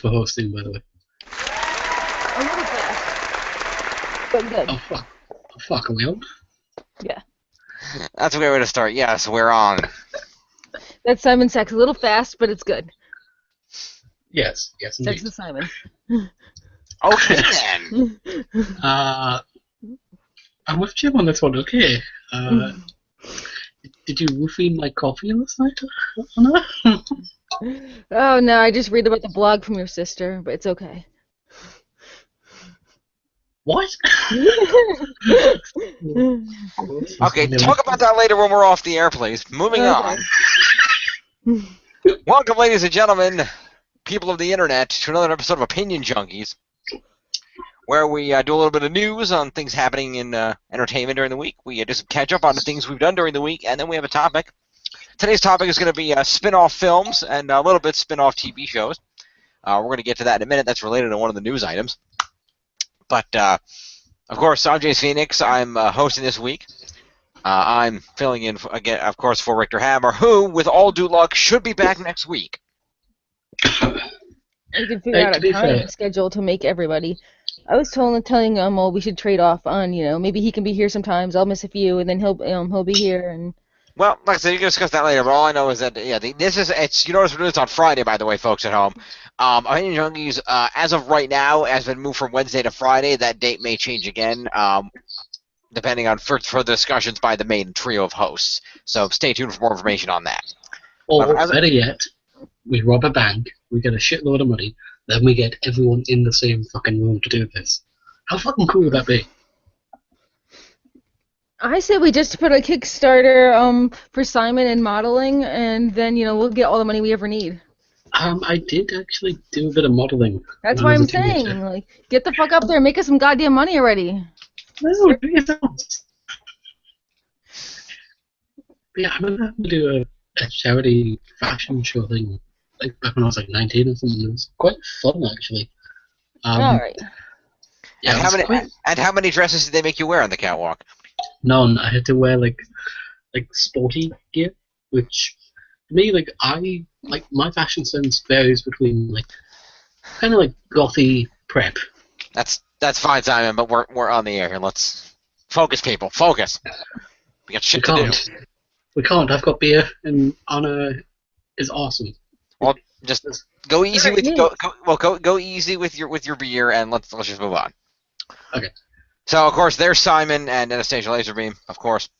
for hosting, by the way. A little fast, but good. Oh fuck! Oh fuck! Are we on? Yeah. That's a great way to start. Yes, we're on. That's Simon Sex. A little fast, but it's good. Yes, Sex indeed. with Simon. Okay then. I'm with Jim on this one. Okay. Did you roofie my coffee last night? No? Oh no, I just read about the blog from your sister, but it's okay. What? Okay, talk about that later when we're off the air, please. Moving on. Welcome, ladies and gentlemen, people of the internet, to another episode of Opinion Junkies, where we do a little bit of news on things happening in entertainment during the week. We do some catch up on the things we've done during the week, and then we have a topic. Today's topic is going to be spin-off films and a little bit spin-off TV shows. We're going to get to that in a minute. That's related to one of the news items. But, of course, I'm Jace Phoenix. I'm hosting this week. I'm filling in, again, of course, for Richter Hammer, who, with all due luck, should be back next week. We can figure out a time schedule to make everybody. I was telling well, we should trade off on, maybe he can be here sometimes. I'll miss a few, and then he'll be here. And well, like I said, you can discuss that later. But all I know is that it's you notice we're doing this on Friday, by the way, folks at home. Opinion Junkies, as of right now, has been moved from Wednesday to Friday. That date may change again, depending on further discussions by the main trio of hosts. So stay tuned for more information on that. Or better yet, we rob a bank, we get a shitload of money, then we get everyone in the same fucking room to do this. How fucking cool would that be? I said we just put a Kickstarter for Simon and modeling, and then we'll get all the money we ever need. I did actually do a bit of modeling. That's why I'm saying, like, get the fuck up there, and make us some goddamn money already. No, do it yourselves. Yeah, I'm gonna have to do a charity fashion show thing, like back when I was like 19 or something. It was quite fun actually. All right. Yeah, and how many dresses did they make you wear on the catwalk? None. I had to wear like sporty gear, which to me, my fashion sense varies between like kind of like gothy prep. That's fine, Simon. But we're on the air here. Let's focus, people. Focus. We got shit to do. We can't. I've got beer, and Anna is awesome. Well, just go easy with go easy with your beer, and let's just move on. Okay. So, of course, there's Simon and Anastasia Laserbeam, of course.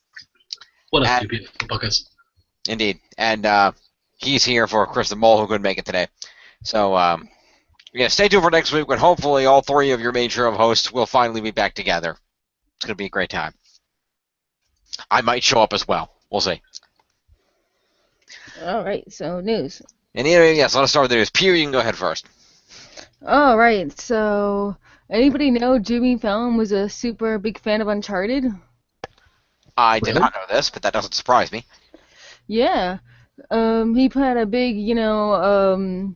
What up, you beautiful buggers? Indeed. And he's here for Chris the Mole, who couldn't make it today. So, stay tuned for next week when hopefully all three of your main trio of hosts will finally be back together. It's going to be a great time. I might show up as well. We'll see. All right, so news. And yes, let us start with the news. Pew, you can go ahead first. All right, so anybody know Jimmy Fallon was a super big fan of Uncharted? I did not know this, but that doesn't surprise me. Yeah, he had a big, not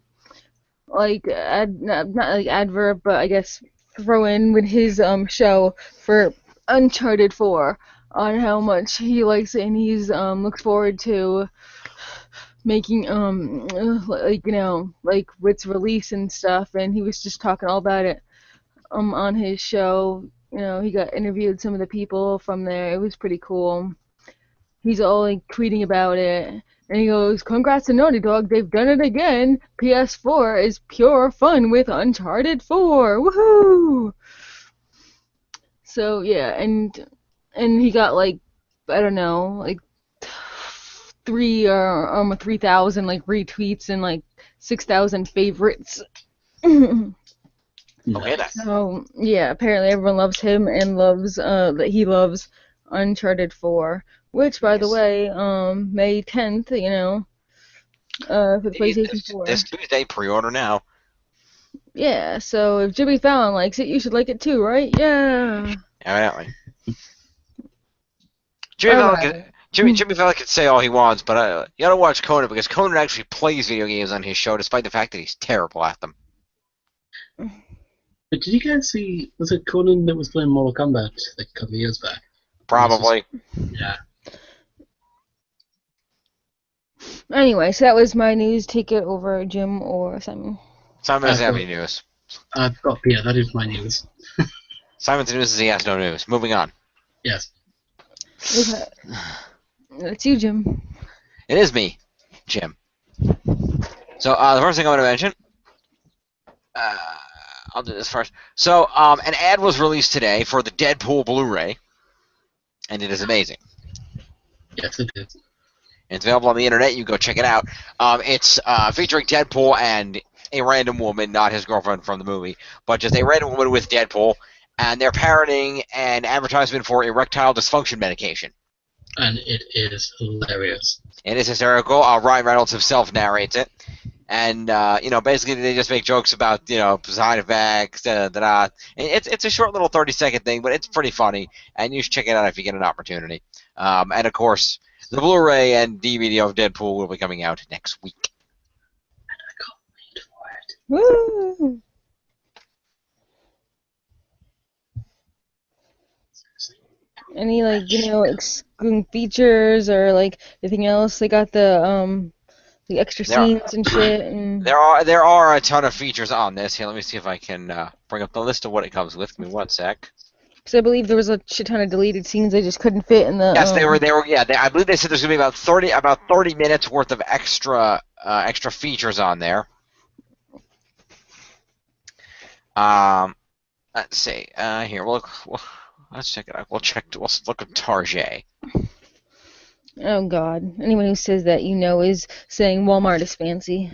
like adverb, but I guess throw in with his show for Uncharted 4 on how much he likes it, and he's looks forward to making with its release and stuff, and he was just talking all about it on his show. He got interviewed some of the people from there. It was pretty cool. He's all like tweeting about it, and he goes, "Congrats to Naughty Dog, they've done it again. PS4 is pure fun with Uncharted 4. Woohoo!" So yeah, and he got like, I don't know, like 3,000 like retweets and like 6,000 favorites. Okay, then. So yeah, apparently everyone loves him and loves that he loves Uncharted 4, which by the way, May 10th, for the PlayStation 4. This Tuesday, pre-order now. Yeah, so if Jimmy Fallon likes it, you should like it too, right? Yeah. Evidently. Jimmy Fallon can say all he wants, but you gotta watch Conan, because Conan actually plays video games on his show, despite the fact that he's terrible at them. But did you guys see, was it Conan that was playing Mortal Kombat like a couple of years back? Probably. Yeah. Anyway, so that was my news. Take it over, Jim or Simon. Simon doesn't have any news. I've got Peter. That is my news. Simon's news is he has no news. Moving on. Yes. Okay. That's you, Jim. It is me, Jim. So the first thing I'm going to mention, I'll do this first. So an ad was released today for the Deadpool Blu-ray, and it is amazing. Yes, it is. It's available on the internet. You can go check it out. It's featuring Deadpool and a random woman, not his girlfriend from the movie, but just a random woman with Deadpool, and they're parodying an advertisement for erectile dysfunction medication. And it is hilarious. It is hysterical. Ryan Reynolds himself narrates it. And, basically they just make jokes about, side effects, It's a short little 30-second thing, but it's pretty funny, and you should check it out if you get an opportunity. And, of course, the Blu-ray and DVD of Deadpool will be coming out next week. And I can't wait for it. Woo! Any features or anything else? They got the extra scenes and shit. And There are a ton of features on this. Here, let me see if I can bring up the list of what it comes with. Give me one sec. because I believe there was a shit ton of deleted scenes they just couldn't fit in the. Yes, they were. Yeah, I believe they said there's going to be about 30 minutes worth of extra features on there. Let's see. Here, let's check it out. We'll look at Target. Oh God! Anyone who says that is saying Walmart is fancy.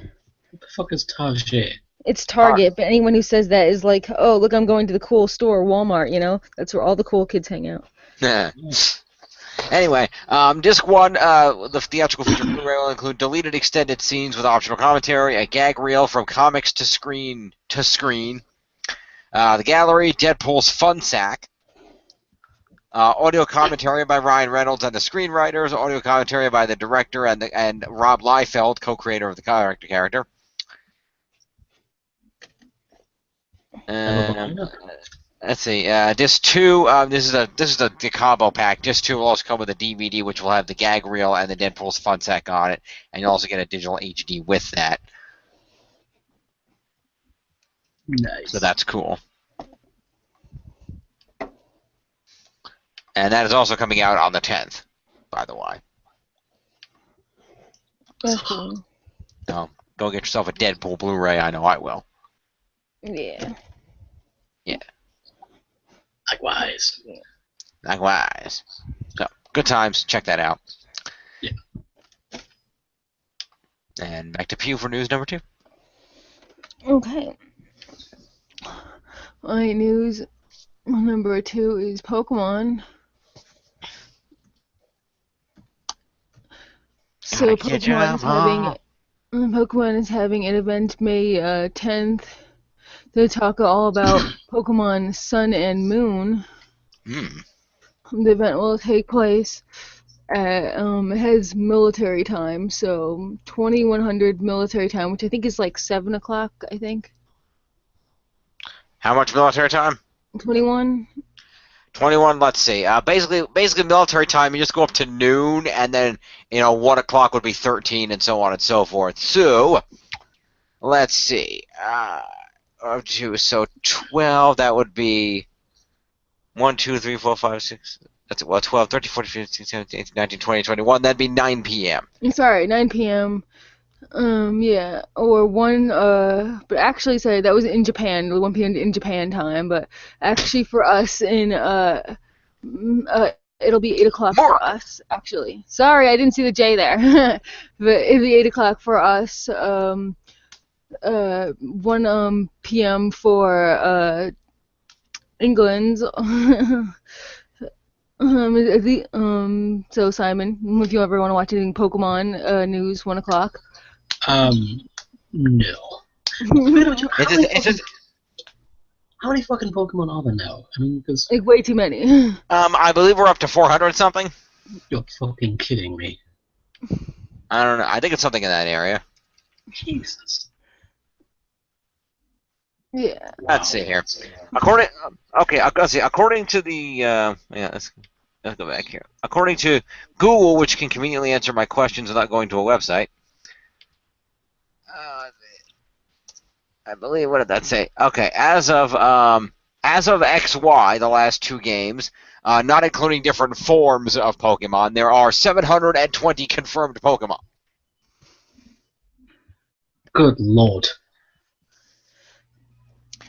What the fuck is Target? It's Target, but anyone who says that is like, oh look, I'm going to the cool store, Walmart. That's where all the cool kids hang out. Anyway, Disc 1, the theatrical feature Blu-ray will include deleted extended scenes with optional commentary, a gag reel from comics to screen, the gallery, Deadpool's fun sack, audio commentary by Ryan Reynolds and the screenwriters, audio commentary by the director and Rob Liefeld, co-creator of the character. Let's see. Disc 2. This is the combo pack. Disc 2 will also come with a DVD, which will have the gag reel and the Deadpool's fun sack on it, and you'll also get a digital HD with that. Nice. So that's cool. And that is also coming out on the 10th, by the way. That's cool. So go get yourself a Deadpool Blu-ray. I know I will. Yeah. Yeah. Likewise. Likewise. So good times. Check that out. Yeah. And back to Pew for news number 2. Okay. My news number 2 is Pokemon. So Pokemon is having an event May 10th to talk all about Pokemon Sun and Moon. The event will take place at it has military time, so 2100 military time, which I think is like 7 o'clock. I think. How much military time? 21. 21. Let's see. Basically military time. You just go up to noon, and then 1 o'clock would be 13, and so on and so forth. So let's see. So 12. That would be 1, 2, 3, 4, 5, 6. That's 12, 13, 14, 15, 17, 18, 19, 20, 21. That'd be 9 p.m. Sorry, 9 p.m. Yeah, or 1, but actually, sorry, that was in Japan, 1 p.m. in Japan time, but actually for us it'll be 8 o'clock for us, actually. Sorry, I didn't see the J there. But it'll be 8 o'clock for us, 1 p.m. for England. So Simon, if you ever want to watch anything Pokemon news, 1 o'clock. No. It's just How many fucking Pokemon are there now? I mean, because like way too many. I believe we're up to 400 something. You're fucking kidding me. I don't know. I think it's something in that area. Jesus. Yeah. Let's see here. According to the let's go back here. According to Google, which can conveniently answer my questions without going to a website. I believe, what did that say? Okay, as of XY, the last 2 games, not including different forms of Pokemon, there are 720 confirmed Pokemon. Good lord.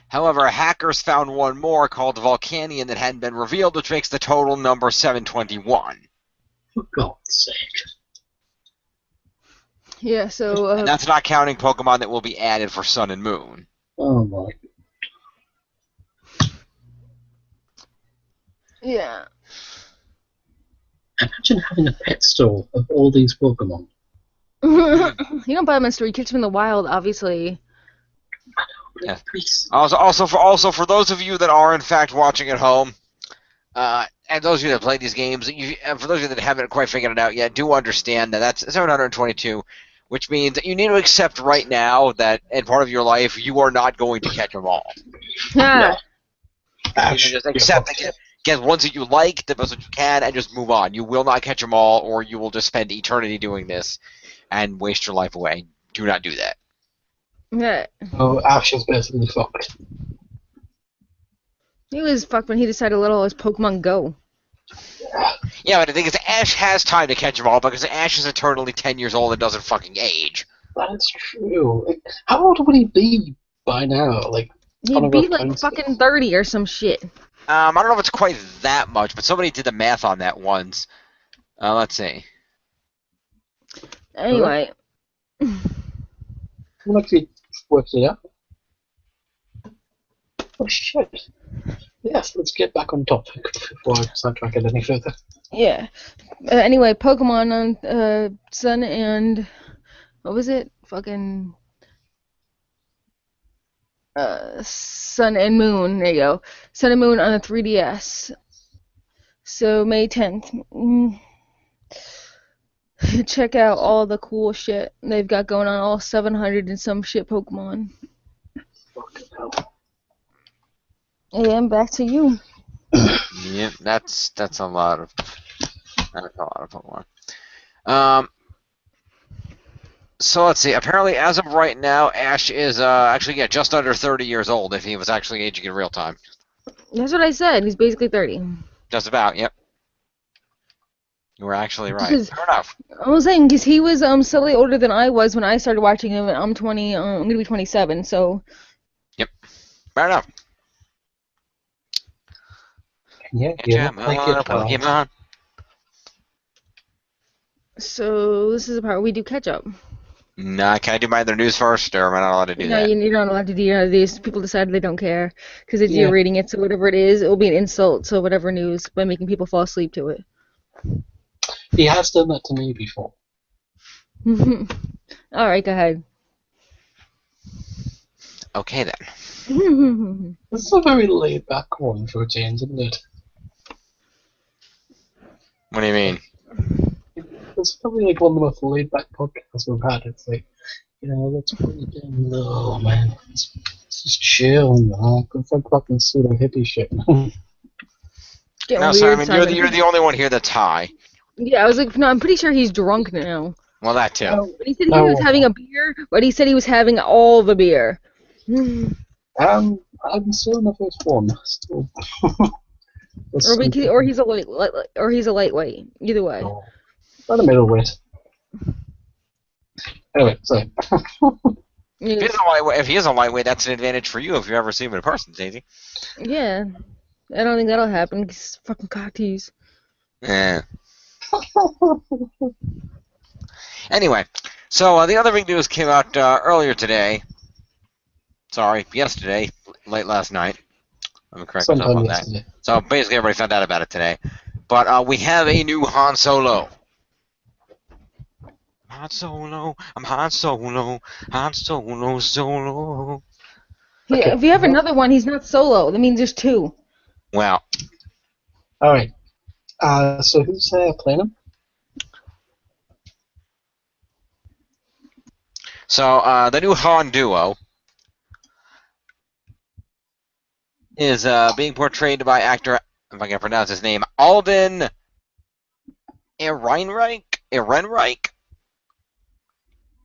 However, hackers found one more called Volcanion that hadn't been revealed, which makes the total number 721. For God's sake. Yeah, so And that's not counting Pokemon that will be added for Sun and Moon. Oh my. yeah. Imagine having a pet store of all these Pokemon. You don't buy them in store, you catch them in the wild, obviously. Yeah. Please. Also for those of you that are in fact watching at home, and those of you that play these games, and for those of you that haven't quite figured it out yet, do understand that that's 722, which means that you need to accept right now that in part of your life you are not going to catch them all. Yeah. You can just accept that. Get ones that you like, the best that you can, and just move on. You will not catch them all, or you will just spend eternity doing this and waste your life away. Do not do that. Yeah. Oh, Ash is basically fucked. He was fucked when he decided to let all his Pokemon go. Yeah, but the thing is, Ash has time to catch them all because Ash is eternally 10 years old and doesn't fucking age. That's true. How old would he be by now? Like, He'd be like fucking 30 or some shit. I don't know if it's quite that much, but somebody did the math on that once. Let's see. Anyway. I'm actually worked it out. Oh shit. Yes, let's get back on topic before I sidetrack it any further. Yeah. Anyway, Pokemon on Sun and... What was it? Fucking... Sun and Moon. There you go. Sun and Moon on the 3DS. So, May 10th. Check out all the cool shit they've got going on. All 700 and some shit Pokemon. Fucking hell. And back to you. Yep, that's a lot of Pokemon. So let's see. Apparently, as of right now, Ash is actually just under 30 years old. If he was actually aging in real time. That's what I said. He's basically 30. Just about. Yep. You were actually right. Because- Fair enough. I was saying, because he was slightly older than I was when I started watching him, and I'm 20, I'm going to be 27, so... Fair enough. Yeah, Pokemon. So, this is the part where we do catch-up. Nah, can I do my other news first, or am I not allowed to do No, that? you're not allowed to do these. People decide they don't care, because they're Yeah. reading it, so whatever it is, it will be an insult to whatever news by making people fall asleep to it. He has done that to me before. Alright, go ahead. Okay then. This is a very laid back one for a change, isn't it? What do you mean? It's probably like one of the most laid back podcasts we've had. It's like, let's bring it down low, man. Let's just chill, man. Go for fucking pseudo hippie shit. Getting No, sorry, I weird, mean, Simon. you're the only one here that's high. Yeah, I was like, no, I'm pretty sure he's drunk now. Well, that too. But he said he was having a beer, but he said he was having all the beer. I'm still in the first one. Still. Or he's a lightweight. Either way. Not a middleweight. Anyway, sorry. If he is a lightweight, that's an advantage for you if you ever see him in person, Daisy. Yeah. I don't think that'll happen. He's fucking cocktease. Yeah. Anyway, so the other big news came out earlier today. Sorry, yesterday, late last night. Let me correct myself on that. Yesterday. So basically, everybody found out about it today. But we have a new Han Solo. Han Solo, I'm Han Solo, Han Solo, Solo. Yeah, Okay. if you have another one, he's not solo. That means there's two. Well, Alright. So who's playing him? so the new Han duo is being portrayed by actor, if I can pronounce his name, Alden Ehrenreich?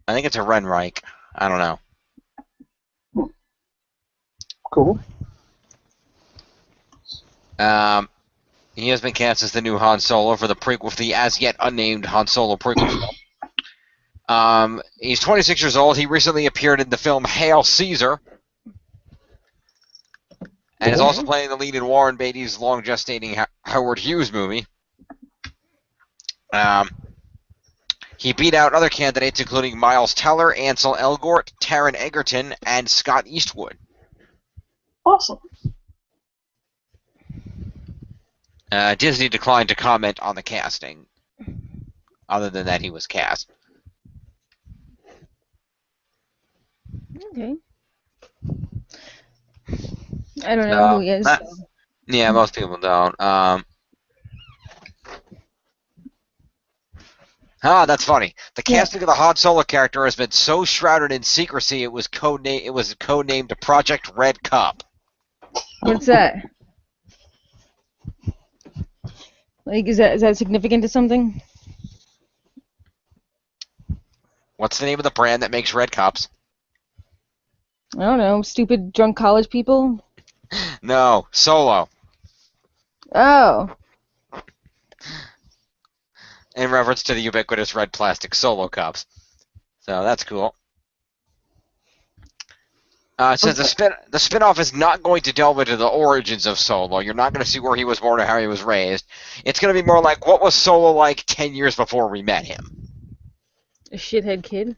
I think it's Ehrenreich. I don't know. Cool. He has been cast as the new Han Solo for the prequel, for the as yet unnamed Han Solo prequel film. He's 26 years old. He recently appeared in the film Hail Caesar, and is also playing the lead in Warren Beatty's long-gestating Howard Hughes movie. He beat out other candidates, including Miles Teller, Ansel Elgort, Taron Egerton, and Scott Eastwood. Awesome. Disney declined to comment on the casting. Other than that, he was cast. Okay. I don't know who he is. Yeah, most people don't. That's funny. The casting of the Han Solo character has been so shrouded in secrecy. It was codenamed Project Red Cup. What's that? Like, is that significant to something? What's the name of the brand that makes red cups? I don't know. Stupid drunk college people? No, Solo. Oh. In reference to the ubiquitous red plastic Solo cups. So that's cool. Since the spin-off is not going to delve into the origins of Solo, you're not going to see where he was born or how he was raised. It's going to be more like, what was Solo like 10 years before we met him? A shithead kid?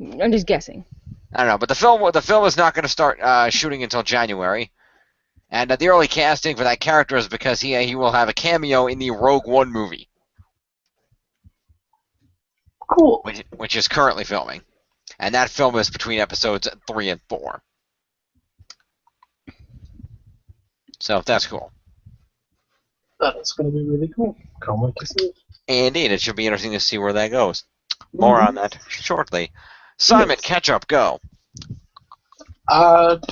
I'm just guessing. I don't know, but the film is not going to start shooting until January. And the early casting for that character is because he will have a cameo in the Rogue One movie. Cool. Which is currently filming. And that film is between episodes 3 and 4. So that's cool. That's going to be really cool. Can't wait to see it. Indeed, it should be interesting to see where that goes. More on that shortly. Simon, catch up, go. Dark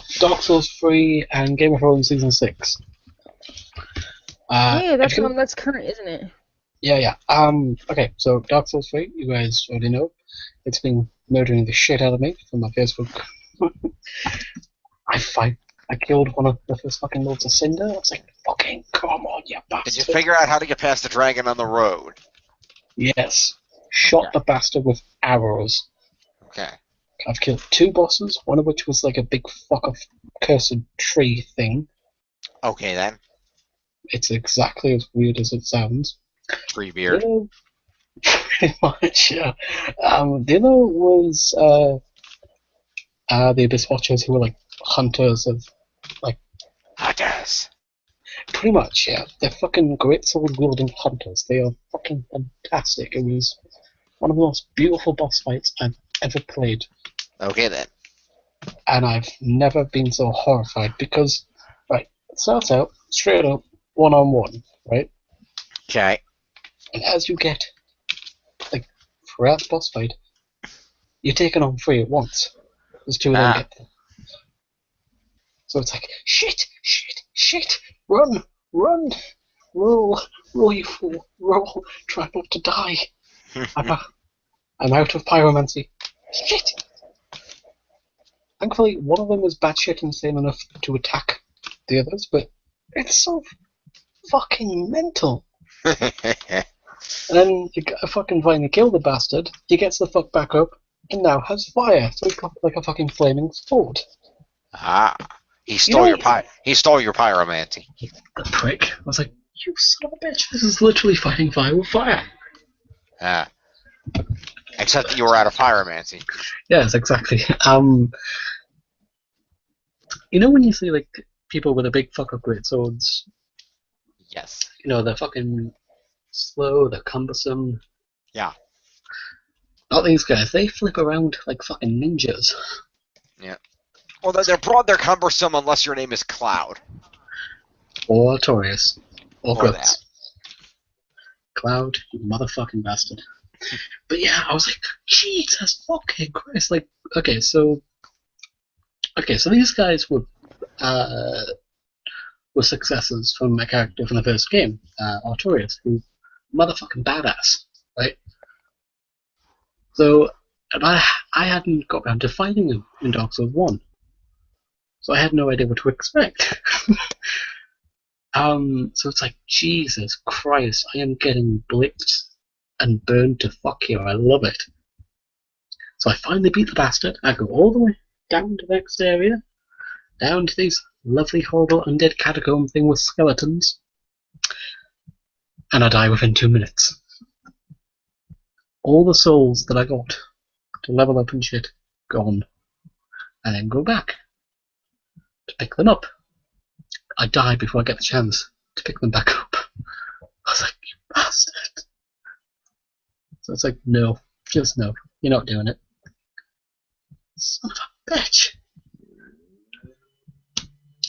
Souls 3 and Game of Thrones Season 6. Yeah, that's current, isn't it? Yeah. Okay, so Dark Souls 3, you guys already know. It's been murdering the shit out of me from my Facebook. I killed one of the first fucking Lords of Cinder. I was like, fucking come on, you bastard. Did you figure out how to get past the dragon on the road? Yes. Shot the bastard with arrows. Okay. I've killed 2 bosses, one of which was like a big fuck-off cursed tree thing. Okay, then. It's exactly as weird as it sounds. Tree beard. Pretty much, yeah. The other was the Abyss Watchers, who were like hunters of, like... Hunters! Pretty much, yeah. They're fucking great sword-wielding hunters. They are fucking fantastic. It was one of the most beautiful boss fights I've ever played. Okay, then. And I've never been so horrified because, right, it starts out straight up one-on-one, right? Okay. And as you get, like, throughout the boss fight, you're taken on 3 at once. There's 2 of them get there. So it's like, shit, run, roll, you fool, roll, try not to die. I'm out of pyromancy. Shit! Thankfully, one of them is batshit insane enough to attack the others, but it's so fucking mental. And then you fucking finally kill the bastard, he gets the fuck back up, and now has fire, so he's got like a fucking flaming sword. He stole your pyromancy. The prick. I was like, you son of a bitch, this is literally fighting fire with fire. Except that you were out of pyromancy. Yes, exactly. You know when you see like people with a big fuck-up great swords? Yes. You know, they're fucking slow, they're cumbersome. Yeah. Not these guys, they flip around like fucking ninjas. Yeah. Well, they're broad, they're cumbersome unless your name is Cloud. Or Torius. Or Or Guts. Cloud, you motherfucking bastard. But yeah, I was like, Jesus fucking Christ. Like, okay, so these guys were successors from a character from the first game, Artorias, who's motherfucking badass, right? So And I hadn't got around to fighting him in Dark Souls 1. So I had no idea what to expect. So it's like, Jesus Christ, I am getting blitzed and burned to fuck here. I love it. So I finally beat the bastard. I go all the way down to the next area, down to these lovely, horrible, undead catacomb thing with skeletons, and I die within 2 minutes. All the souls that I got to level up and shit, gone. And then go back to pick them up. I die before I get the chance to pick them back up. I was like, you bastard. So it's like, no, just no. You're not doing it. Son of a bitch.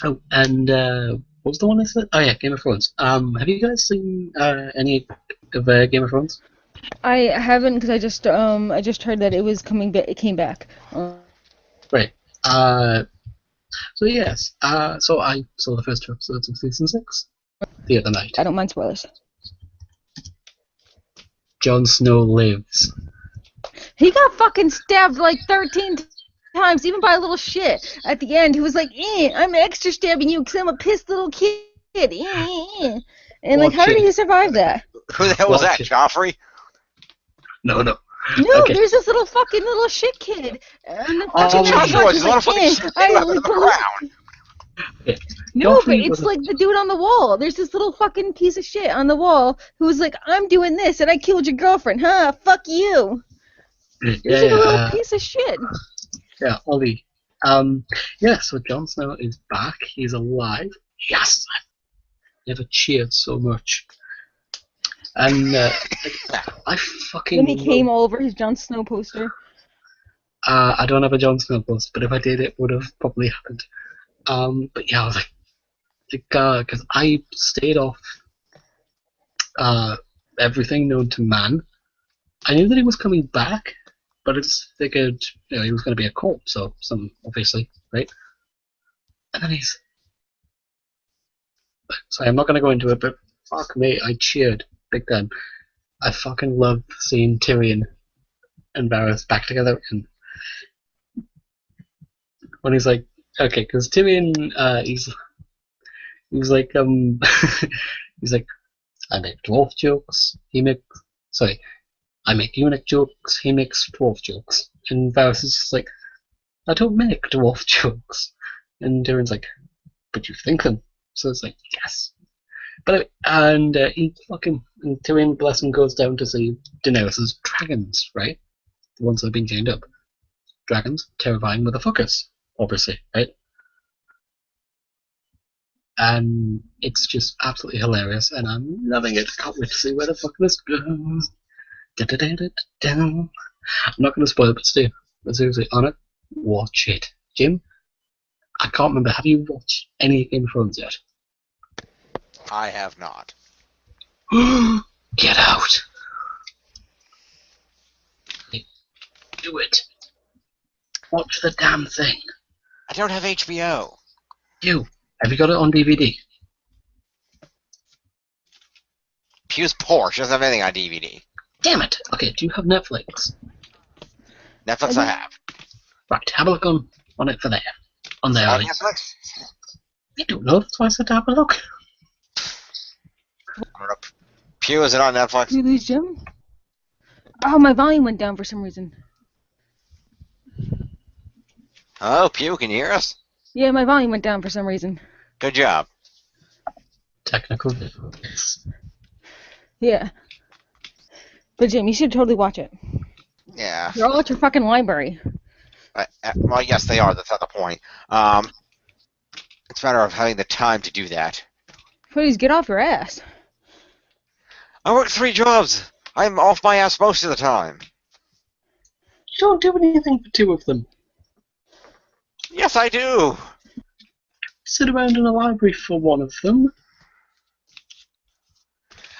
Oh, and what was the one I said? Oh yeah, Game of Thrones. Have you guys seen any of Game of Thrones? I haven't, because I just heard that it was coming back. It came back. Right. So yes. So I saw the first 2 episodes of season 6 the other night. I don't mind spoilers. Jon Snow lives. He got fucking stabbed like 13 times, even by a little shit. At the end, he was like, I'm extra stabbing you because I'm a pissed little kid. And like, how did he survive that? Who the hell was that, Joffrey? No. No, Okay. there's this little fucking little shit kid. And the That's what fucking Joffrey was. He's a little like, fucking shit on the ground. No, but Joffrey it's was like the dude on the wall. There's this little fucking piece of shit on the wall who's like, I'm doing this and I killed your girlfriend. Huh? Fuck you. He's like a little piece of shit. Yeah, Ollie. Yeah, so Jon Snow is back. He's alive. Yes! I've never cheered so much. And I fucking. Then he came all over his Jon Snow poster. I don't have a Jon Snow poster, but if I did, it would have probably happened. But yeah, I was like, because I stayed off everything known to man. I knew that he was coming back, but I just figured, he was going to be a cult, so some obviously, right? And then he's. Sorry, I'm not going to go into it, but fuck me, I cheered big time. I fucking love seeing Tyrion and Varys back together, and when he's like, okay, because Tyrion, he's like, he's like, I make dwarf jokes, I make eunuch jokes, he makes dwarf jokes. And Varys is just like, I don't make dwarf jokes. And Tyrion's like, but you think them. So it's like, yes. But and Tyrion, bless him, goes down to see Daenerys' dragons, right? The ones that have been chained up. Dragons, terrifying motherfuckers, obviously, right? And it's just absolutely hilarious, and I'm loving it. I can't wait to see where the fuck this goes. I'm not going to spoil it, but Steve, seriously, on it, watch it. Jim, I can't remember, have you watched any Game of Thrones yet? I have not. Get out. Do it. Watch the damn thing. I don't have HBO. Have you got it on DVD? Pew's poor. She doesn't have anything on DVD. Damn it. Okay, do you have Netflix? Netflix I have. Right, have a look on it for there. On there. On Netflix? I don't know, that's why I said to have a look. Pew, is it on Netflix? Did you lose Jim? Oh, my volume went down for some reason. Oh, Pew, can you hear us? Yeah, my volume went down for some reason. Good job. Technical difficulties. Yeah. But Jim, you should totally watch it. Yeah. They're all at your fucking library. Well, yes, they are. That's not the point. It's a matter of having the time to do that. Please get off your ass. I work 3 jobs. I'm off my ass most of the time. You don't do anything for 2 of them. Yes, I do. Sit around in a library for 1 of them.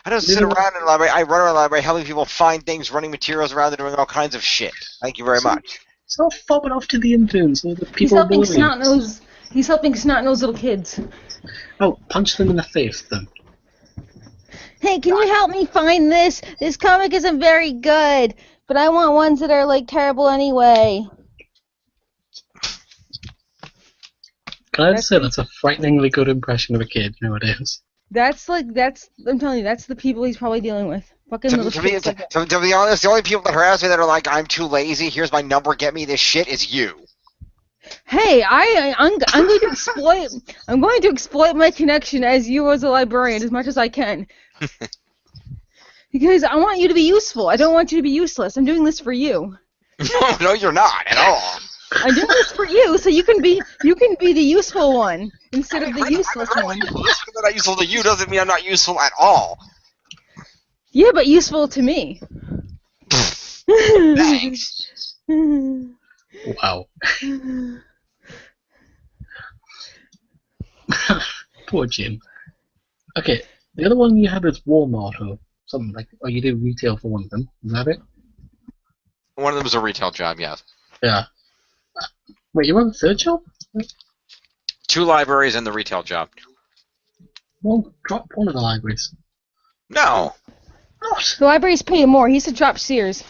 I don't sit around in the library. I run around the library helping people find things, running materials around, and doing all kinds of shit. Thank you very much. Stop fobbing off to the interns or the people. He's helping snot-nosed little kids. Oh, punch them in the face then. Hey, can you help me find this? This comic isn't very good. But I want ones that are, like, terrible anyway. Can I just say that's a frighteningly good impression of a kid nowadays? I'm telling you, that's the people he's probably dealing with. Fucking little To be, shits like that. to be honest, the only people that harass me that are like, I'm too lazy, here's my number, get me this shit, is you. Hey, I'm going to exploit my connection as you as a librarian as much as I can. Because I want you to be useful. I don't want you to be useless. I'm doing this for you. No, you're not at all. I'm doing this for you, so you can be the useful one instead of the useless one. Just because I'm not useful to you doesn't mean I'm not useful at all. Yeah, but useful to me. Thanks. Wow. Poor Jim. Okay, the other one you had is Walmart or something like, or you do retail for one of them. Is that it? One of them is a retail job, yes. Yeah. Wait, you want a third job? 2 libraries and the retail job. Well, drop one of the libraries. No. What? The library's paying more. He said drop Sears.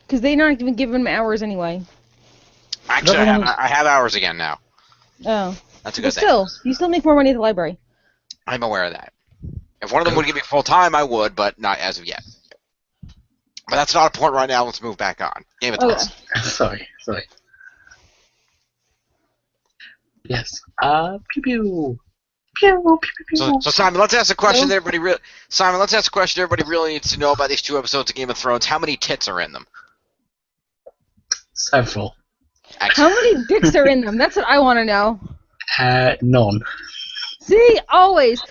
Because they're not even giving him hours anyway. Actually, I have hours again now. Oh. That's a But good thing. still, you still make more money at the library. I'm aware of that. If one of them would give me full time, I would, but not as of yet. But that's not a point right now. Let's move back on. Game of Thrones. Sorry. Yes. Pew pew. Pew pew pew. So Simon, let's ask a question that everybody really needs to know about these 2 episodes of Game of Thrones. How many tits are in them? Several. How many dicks are in them? That's what I want to know. None. See, always.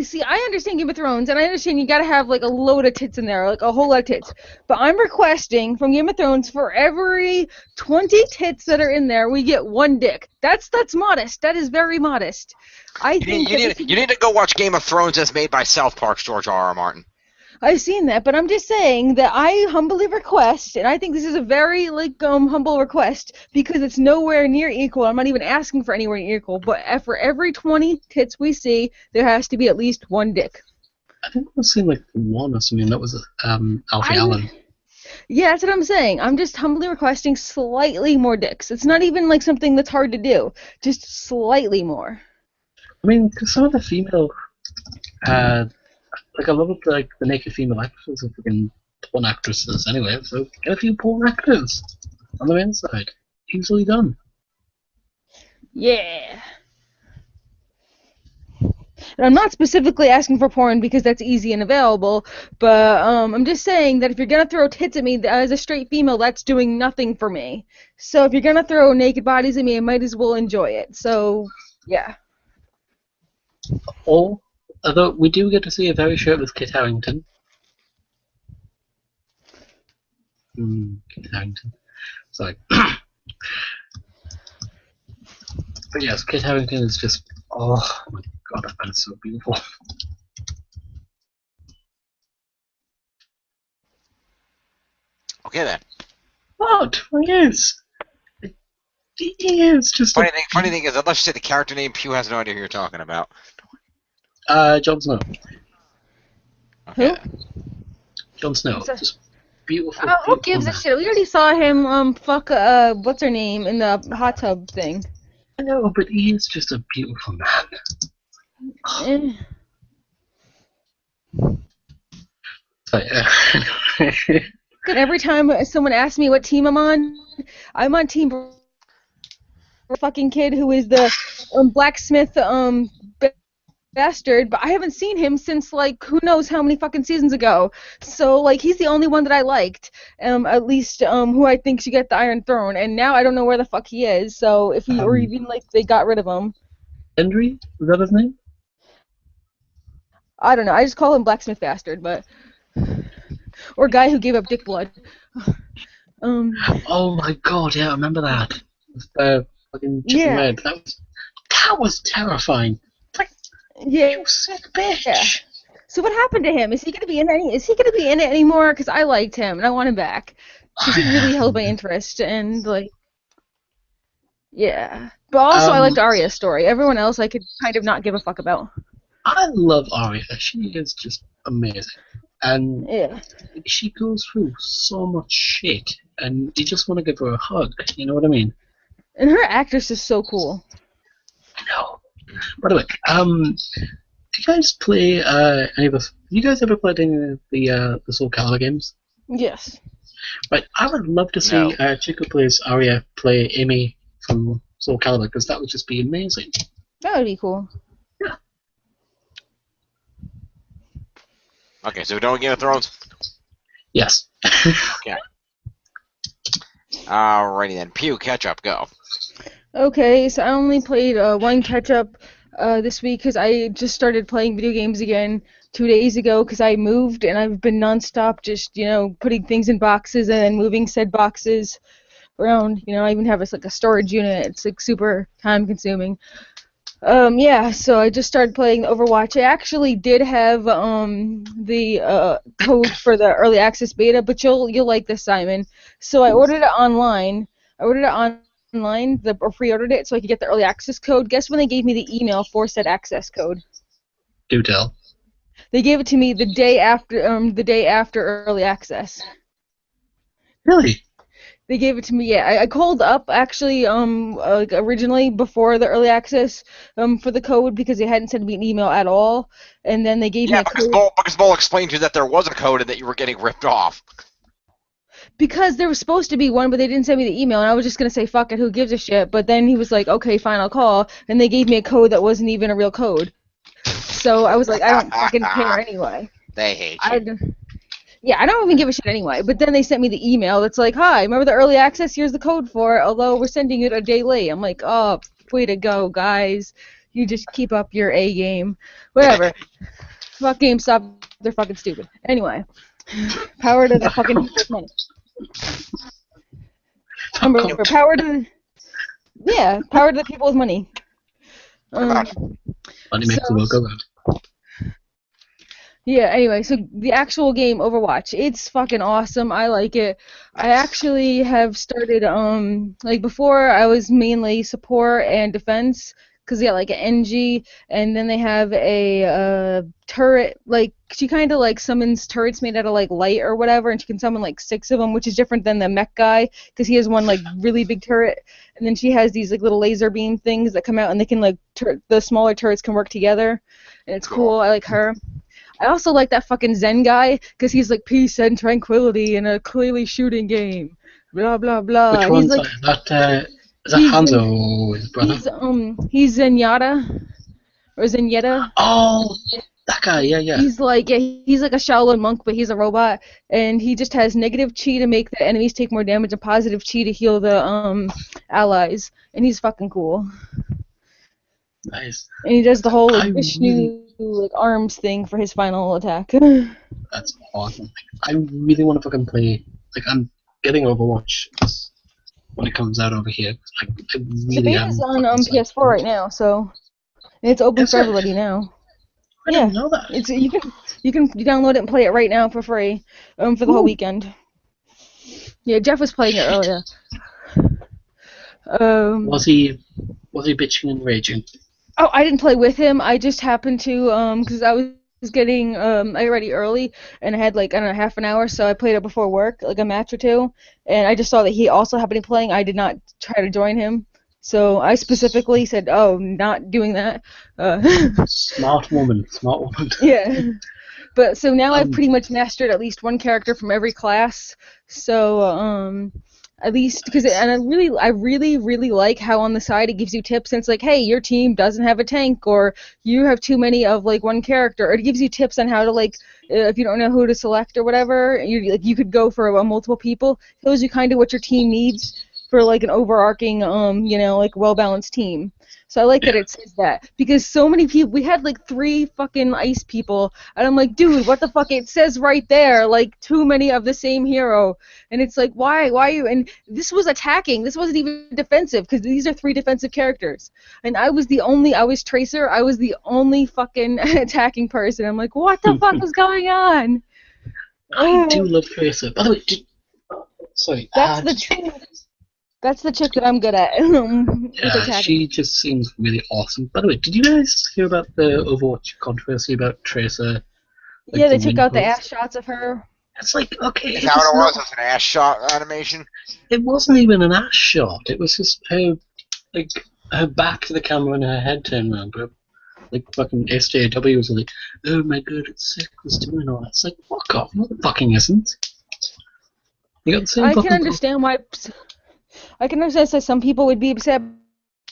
See, I understand Game of Thrones, and I understand you gotta have, like, a load of tits in there, like, a whole lot of tits. But I'm requesting from Game of Thrones for every 20 tits that are in there, we get 1 dick. That's modest. That is very modest. You need to go watch Game of Thrones as made by South Park's George R.R. Martin. I've seen that, but I'm just saying that I humbly request, and I think this is a very, like, humble request, because it's nowhere near equal. I'm not even asking for anywhere near equal, but for every 20 tits we see, there has to be at least 1 dick. I think I've seen, like, 1 or something. That was, Alfie Allen. Yeah, that's what I'm saying. I'm just humbly requesting slightly more dicks. It's not even, like, something that's hard to do. Just slightly more. I mean, because some of the female, like, I love it, like, the naked female actors are freaking porn actresses anyway, so get a few porn actors on the inside. Easily done. Yeah. And I'm not specifically asking for porn because that's easy and available, but I'm just saying that if you're going to throw tits at me as a straight female, that's doing nothing for me. So if you're going to throw naked bodies at me, I might as well enjoy it. So, yeah. Although we do get to see a very shirtless Kit Harington. Kit Harington. Sorry. But yes, Kit Harington is just, oh my god, that man is so beautiful. Okay then. What? Yes. He is just Funny thing is, unless you say the character name, Pew has no idea who you're talking about. Jon Snow. Okay. Who? Jon Snow. Just beautiful. Who gives a shit? We already saw him fuck what's her name in the hot tub thing. I know, but he is just a beautiful man. Good. Every time someone asks me what team I'm on team fucking kid who is the blacksmith bastard, but I haven't seen him since, like, who knows how many fucking seasons ago. So, like, he's the only one that I liked, at least who I think should get the Iron Throne, and now I don't know where the fuck he is, so if he, or even, like, they got rid of him. Gendry? Is that his name? I don't know, I just call him blacksmith bastard, but... Or guy who gave up dick blood. Oh my god, yeah, I remember that. Fucking chicken red. That was terrifying. Yeah. You sick bitch. Yeah. So what happened to him? Is he gonna be in it anymore? Because I liked him and I want him back. Because he really held my interest and, like, yeah. But also I liked Arya's story. Everyone else I could kind of not give a fuck about. I love Arya. She is just amazing. and Yeah. she goes through so much shit, and you just want to give her a hug. You know what I mean? And her actress is so cool. I know. By the way, do you guys play any of the? You guys ever played any of the Soul Calibur games? Yes. Right, I would love to see No. Chico plays Arya play Amy from Soul Calibur, because that would just be amazing. That would be cool. Yeah. Okay, so we're done with Game of Thrones? Yes. Okay. Alrighty then. Pew, catch up, go. Okay, so I only played one catch-up this week because I just started playing video games again 2 days ago because I moved and I've been nonstop just, putting things in boxes and then moving said boxes around. I even have like a storage unit. It's like super time-consuming. Yeah, so I just started playing Overwatch. I actually did have the code for the early access beta, but you'll like this, Simon. So I ordered it online. Pre-ordered it so I could get the early access code. Guess when they gave me the email for said access code? Do tell. They gave it to me the day after early access. Really? They gave it to me. Yeah, I called up actually like originally before the early access for the code because they hadn't sent me an email at all, and then they gave me a code. Because Bull explained to you that there was a code and that you were getting ripped off. Because there was supposed to be one, but they didn't send me the email, and I was just gonna say fuck it, who gives a shit? But then he was like, okay, fine, I'll call, and they gave me a code that wasn't even a real code. So I was like, I don't fucking care anyway. They hate you. Yeah, I don't even give a shit anyway. But then they sent me the email that's like, hi, remember the early access? Here's the code for it, although we're sending it a day late. I'm like, oh, way to go, guys. You just keep up your A game. Whatever. Fuck GameStop. They're fucking stupid. Anyway. Power to the fucking people with money. Remember, power to the people with money. Money makes the world go round. Yeah, anyway, so the actual game, Overwatch, it's fucking awesome. I like it. I actually have started, like before I was mainly support and defense, because they got like an NG, and then they have a turret, like, she kind of like summons turrets made out of like light or whatever, and she can summon like 6 of them, which is different than the mech guy, because he has one like really big turret, and then she has these like little laser beam things that come out, and they can like, the smaller turrets can work together, and it's cool. I like her. I also like that fucking Zen guy, because he's like peace and tranquility in a clearly shooting game. Blah, blah, blah. Which one's like, that? Is that Hanzo, his brother? He's Zenyatta. Or Zenyatta. Oh, that guy, yeah. He's like a Shaolin monk, but he's a robot, and he just has negative chi to make the enemies take more damage and positive chi to heal the allies, and he's fucking cool. Nice. And he does the whole Vishnu like arms thing for his final attack. That's awesome. I really want to fucking play. Like, I'm getting Overwatch when it comes out over here. I really the beta's on PS4 right now, so it's open for everybody now. I didn't know that. It's you can download it and play it right now for free for the whole weekend. Yeah, Jeff was playing it earlier. Was he bitching and raging? Oh, I didn't play with him. I just happened to because I was getting I got ready early and I had like, I don't know, half an hour, so I played it before work, like a match or two, and I just saw that he also happened to be playing. I did not try to join him, so I specifically said, oh, not doing that. Smart woman. Yeah. But so now I've pretty much mastered at least one character from every class. So at least because I really like how on the side it gives you tips, and it's like, hey, your team doesn't have a tank, or you have too many of like one character, or it gives you tips on how to like if you don't know who to select or whatever, you could go for multiple people. It tells you kind of what your team needs for like an overarching like well-balanced team. So I like that it says that, because so many people, we had like 3 fucking ice people, and I'm like, dude, what the fuck? It says right there, like, too many of the same hero, and it's like, why are you? And this was attacking. This wasn't even defensive, because these are 3 defensive characters, and I was Tracer. I was the only fucking attacking person. I'm like, what the fuck is going on? I do love Tracer. By the way, sorry. That's the chick that I'm good at. Yeah, she just seems really awesome. By the way, did you guys hear about the Overwatch controversy about Tracer Like Yeah, the they took out the wrinkles. ass shots of her. It's like, okay, Is it that was what it was? not, It was an ass shot animation? it wasn't even an ass shot. It was just her, like, her back to the camera and her head turned around. But, like, fucking SJW was like, oh my god, it's sick, was doing all that. It's like, fuck off, no it fucking isn't. You got the same I can fucking understand why. I can understand why some people would be upset,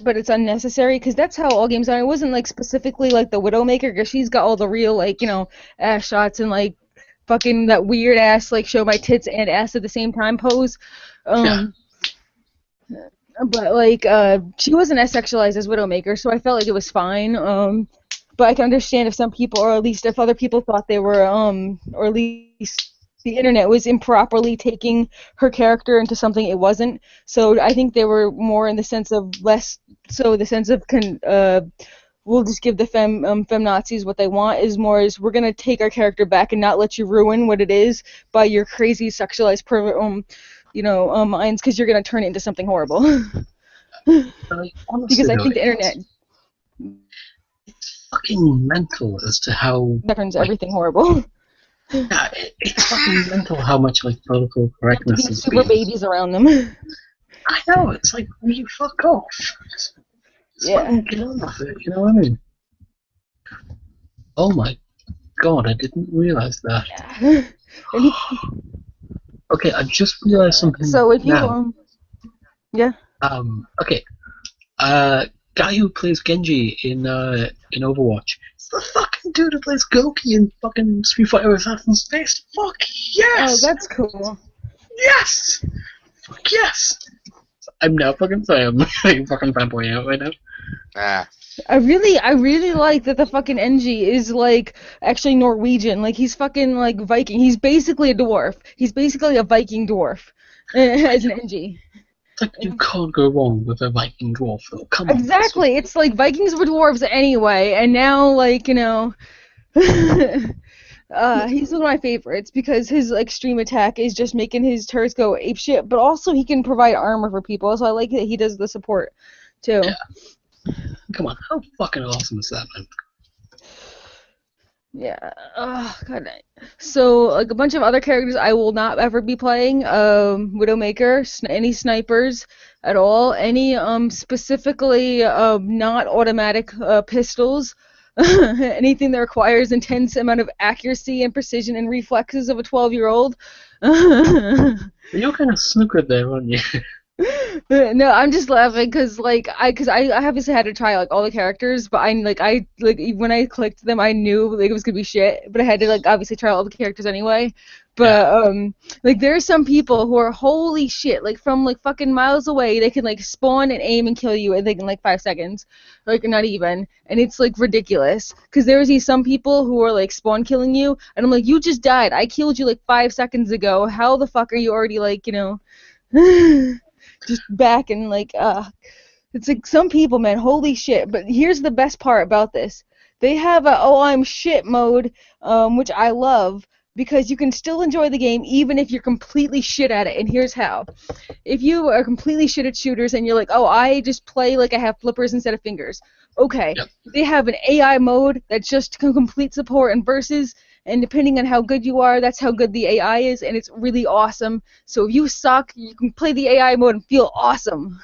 but it's unnecessary because that's how all games are. It wasn't like specifically like the Widowmaker because she's got all the real like ass shots and like fucking that weird ass like show my tits and ass at the same time pose. Yeah. But like she wasn't as sexualized as Widowmaker, so I felt like it was fine. But I can understand if some people, or at least if other people thought they were, or at least the internet was improperly taking her character into something it wasn't. So I think they were more in the sense of less, so the sense of we'll just give the feminazis what they want is more is we're gonna take our character back and not let you ruin what it is by your crazy sexualized minds because you're gonna turn it into something horrible. But, like, honestly, Because I though, think the internet it's fucking mental as to how, turns like, everything horrible. yeah, it's fucking mental how much, like, political To correctness be has super been. babies around them. I know, it's like, will you fuck off? Just Yeah. fucking get on with it, you know what I mean? Oh my god, I didn't realise that. Yeah. Okay, I just realised something So if you now. yeah. Okay. Guy who plays Genji in Overwatch. It's the fucking dude who plays Goki in fucking Street Fighter Assassin's Space. Fuck yes! Oh, that's cool. Yes! Fuck yes! I'm now fucking sorry, I'm fucking fanboying out right now. Ah. I really like that the fucking NG is like actually Norwegian. Like he's fucking like Viking. He's basically a dwarf. He's basically a Viking dwarf as an NG. It's like you can't go wrong with a Viking dwarf though. Come on. Exactly. It's like Vikings were dwarves anyway, and now like he's one of my favorites because his extreme attack is just making his turrets go apeshit, but also he can provide armor for people, so I like that he does the support too. Yeah. Come on, how fucking awesome is that, man? Yeah. Oh god. So like a bunch of other characters I will not ever be playing. Widowmaker, any snipers at all, any specifically not automatic pistols. Anything that requires intense amount of accuracy and precision and reflexes of a 12-year-old. You're kind of snookered there, aren't you? No, I'm just laughing because I obviously had to try like all the characters, but I when I clicked them I knew like it was gonna be shit, but I had to like obviously try all the characters anyway. But like there are some people who are holy shit, like from like fucking miles away they can like spawn and aim and kill you in like 5 seconds, like not even, and it's like ridiculous. Because there was these some people who are like spawn killing you, and I'm like you just died, I killed you like 5 seconds ago. How the fuck are you already like just back and like it's like some people, man, holy shit. But here's the best part about this: they have a oh I'm shit mode, which I love because you can still enjoy the game even if you're completely shit at it. And here's how: if you are completely shit at shooters and you're like, oh I just play like I have flippers instead of fingers, okay, Yep. they have an AI mode that's just complete support and versus. And depending on how good you are, that's how good the AI is, and it's really awesome. So if you suck, you can play the AI mode and feel awesome.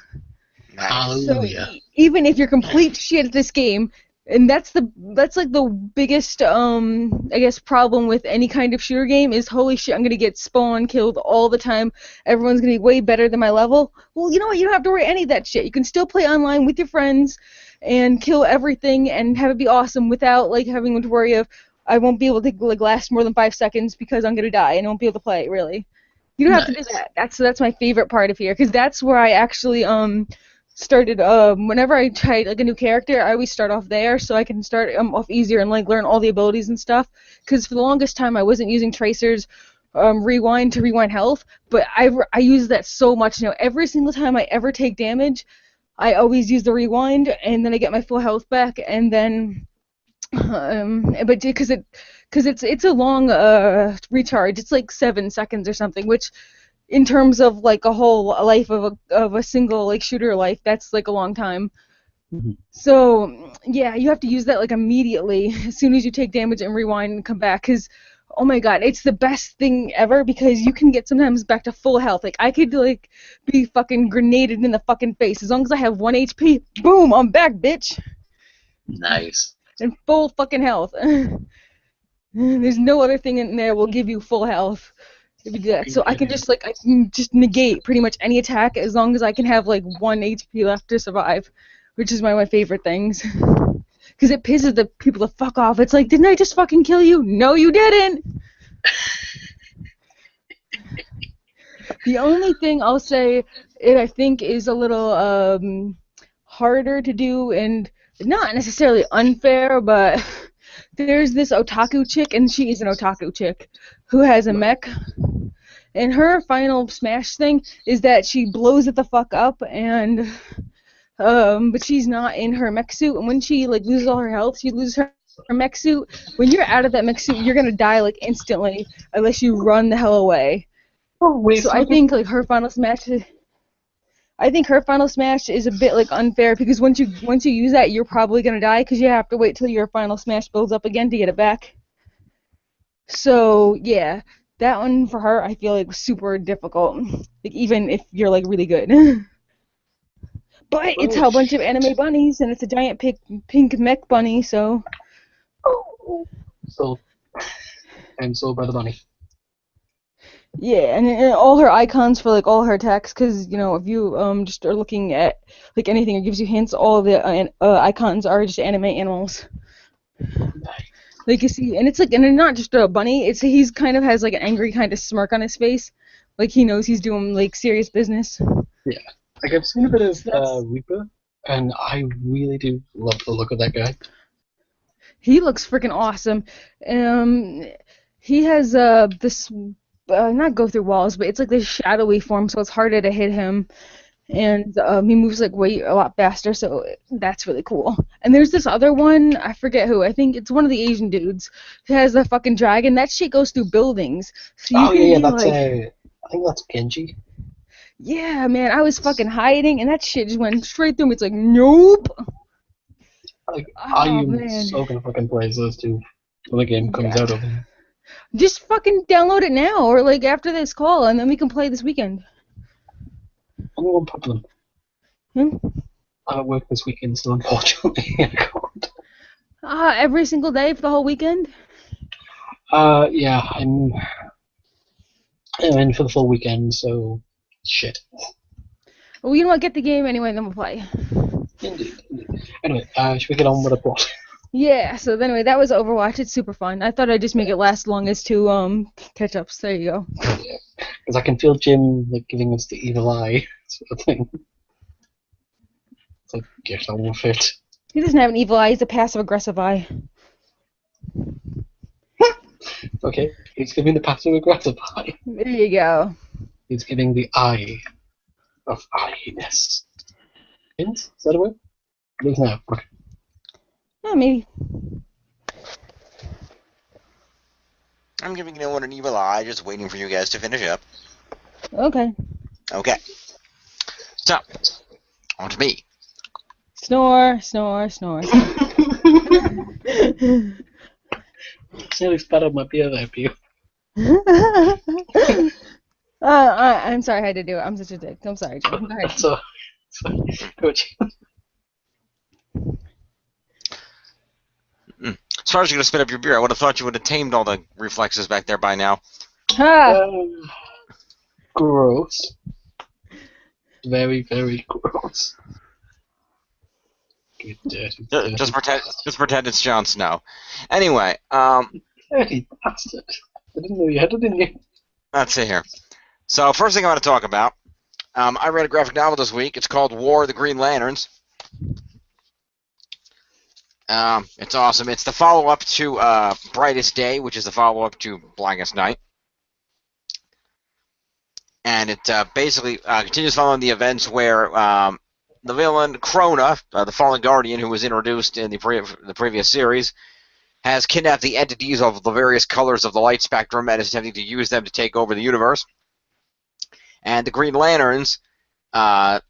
Nice. So Hallelujah. even if you're complete shit at this game, and that's like the biggest I guess problem with any kind of shooter game is holy shit I'm gonna get spawn killed all the time. Everyone's gonna be way better than my level. Well, you know what? You don't have to worry any of that shit. You can still play online with your friends and kill everything and have it be awesome without like having to worry of I won't be able to like last more than 5 seconds because I'm gonna die and I won't be able to play really. You don't have to do that. That's my favorite part of here because that's where I actually started whenever I try like a new character I always start off there so I can start off easier and like learn all the abilities and stuff because for the longest time I wasn't using tracers rewind to rewind health, but I use that so much now. Every single time I ever take damage I always use the rewind and then I get my full health back and then but because it's a long recharge, it's like 7 seconds or something, which in terms of like a whole life of a single like shooter life, that's like a long time. So, yeah, you have to use that, like, immediately, as soon as you take damage and rewind and come back, because, oh my god, it's the best thing ever, because you can get sometimes back to full health. Like, I could, like, be fucking grenaded in the fucking face. As long as I have 1 HP, boom, I'm back, bitch! Nice. And full fucking health. There's no other thing in there will give you full health. It'd be good. So I can just, like, I can just negate pretty much any attack as long as I can have, like, 1 HP left to survive, which is one of my favorite things. Because it pisses the people the fuck off. It's like, didn't I just fucking kill you? No, you didn't! The only thing I'll say it I think is a little harder to do and not necessarily unfair, but there's this otaku chick, and she is an otaku chick, who has a mech. And her final smash thing is that she blows it the fuck up, and but she's not in her mech suit, and when she like loses all her health, she loses her mech suit. When you're out of that mech suit, you're gonna die like instantly unless you run the hell away. Oh, wait, So I think like her final smash. I think her final smash is a bit like unfair because once you use that, you're probably gonna die because you have to wait till your final smash builds up again to get it back. So yeah, that one for her I feel like was super difficult. Like even if you're like really good. But it's a bunch of anime bunnies and it's a giant pink mech bunny, so. So, I'm sold by the bunny. Yeah, and all her icons for like all her attacks, because you know if you just are looking at like anything, it gives you hints. All of the icons are just anime animals. Like you see, and it's like, and not just a bunny. It's he's kind of has like an angry kind of smirk on his face, like he knows he's doing like serious business. Yeah, like I've seen a bit of Reaper, and I really do love the look of that guy. He looks freaking awesome. He has this. Not go through walls, but it's like this shadowy form, so it's harder to hit him. And he moves like a lot faster, so that's really cool. And there's this other one, I forget who. I think it's one of the Asian dudes who has the fucking dragon. That shit goes through buildings. So you can do, that's like, I think that's Genji. Yeah, man, I was fucking hiding, and that shit just went straight through me. It's like, nope. Like, I am so gonna fucking play those two when the game comes out of them. Just fucking download it now, or like after this call, and then we can play this weekend. Only one problem. I'm at work this weekend, so unfortunately I can't. Every single day for the whole weekend? Yeah, I'm in for the full weekend, so shit. Well, you know what? Get the game anyway, then we'll play. Indeed. Anyway, should we get on with the plot? Yeah, so anyway, that was Overwatch. It's super fun. I thought I'd just make it last long as two catch-ups. There you go. Yeah, because I can feel Jim like giving us the evil eye sort of thing. It's like, get on with it. He doesn't have an evil eye. He's a passive-aggressive eye. Okay, he's giving the passive-aggressive eye. There you go. He's giving the eye of eyiness. Hint? Is that a word? It is now. Okay. Yeah, maybe. I'm giving no one an evil eye, just waiting for you guys to finish up. Okay. Okay. So, on to me. Snore, snore, snore. It's nearly spat out my beer there, Pew. I'm sorry I had to do it. I'm such a dick. I'm sorry, Jim. Go ahead. So, good. As far as you're going to spit up your beer, I would have thought you would have tamed all the reflexes back there by now. Gross. Very, very gross. Good dirty. Just pretend it's Jon Snow. Anyway, Dirty bastard. I didn't know you had it, didn't you? let's see here. So, first thing I want to talk about, I read a graphic novel this week. It's called War of the Green Lanterns. It's awesome. It's the follow-up to Brightest Day, which is the follow-up to Blackest Night. And it basically continues following the events where the villain, Krona, the Fallen Guardian, who was introduced in the previous series, has kidnapped the entities of the various colors of the light spectrum and is attempting to use them to take over the universe. And the Green Lanterns have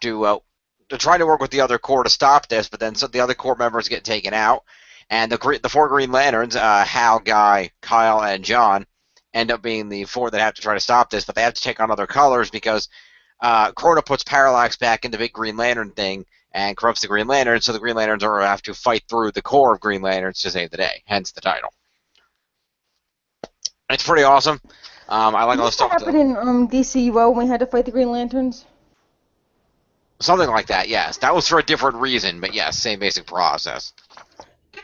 to they're trying to work with the other Corps to stop this, but then the other Corps members get taken out, and the 4 Green Lanterns, Hal, Guy, Kyle, and John, end up being the 4 that have to try to stop this, but they have to take on other colors because Crota puts Parallax back in the big Green Lantern thing and corrupts the Green Lantern, so the Green Lanterns have to fight through the Corps of Green Lanterns to save the day, hence the title. It's pretty awesome. I like all the stuff. What happened in DCUO when we had to fight the Green Lanterns? Something like that, yes. That was for a different reason, but yes, same basic process.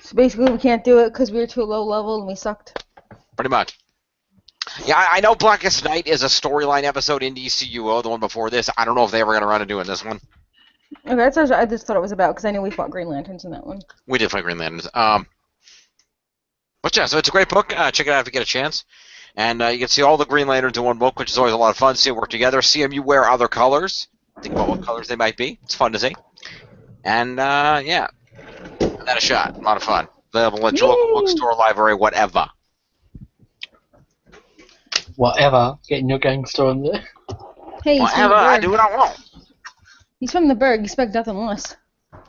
So basically we can't do it because we were too low level and we sucked. Pretty much. Yeah, I know Blackest Night is a storyline episode in DCUO, the one before this. I don't know if they ever got around to doing this one. Okay, that's what I just thought it was about because I know we fought Green Lanterns in that one. We did fight Green Lanterns. But yeah, so it's a great book. Check it out if you get a chance. And you can see all the Green Lanterns in one book, which is always a lot of fun. See them work together. See them, you wear other colors. Think about what colors they might be. It's fun to see. And, yeah. Give that a shot. A lot of fun. Available at your local bookstore, library, whatever. Whatever. Getting your gangster on there. Hey, Whatever, I do what I want. He's from the Berg. Expect nothing less.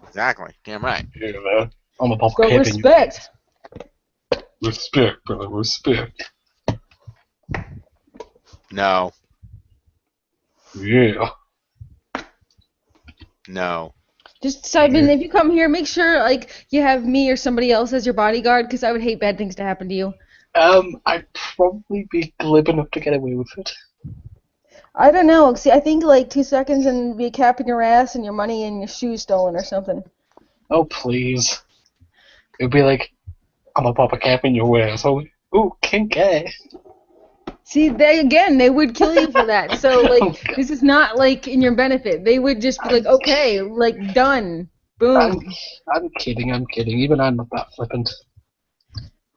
Exactly. Damn right. Yeah, man. I'm a pop Go respect. Respect, brother. Respect. No. Yeah. No. Just, Simon, if you come here, make sure like you have me or somebody else as your bodyguard, because I would hate bad things to happen to you. I'd probably be glib enough to get away with it. I don't know. See, I think like 2 seconds and be a cap in your ass and your money and your shoes stolen or something. Oh, please. It'd be like, I'm gonna pop a cap in your ass. Oh, ooh, kinky. See, they would kill you for that. So, like, this is not, like, in your benefit. They would just be like, okay, like, done. Boom. I'm kidding. Even I'm not that flippant.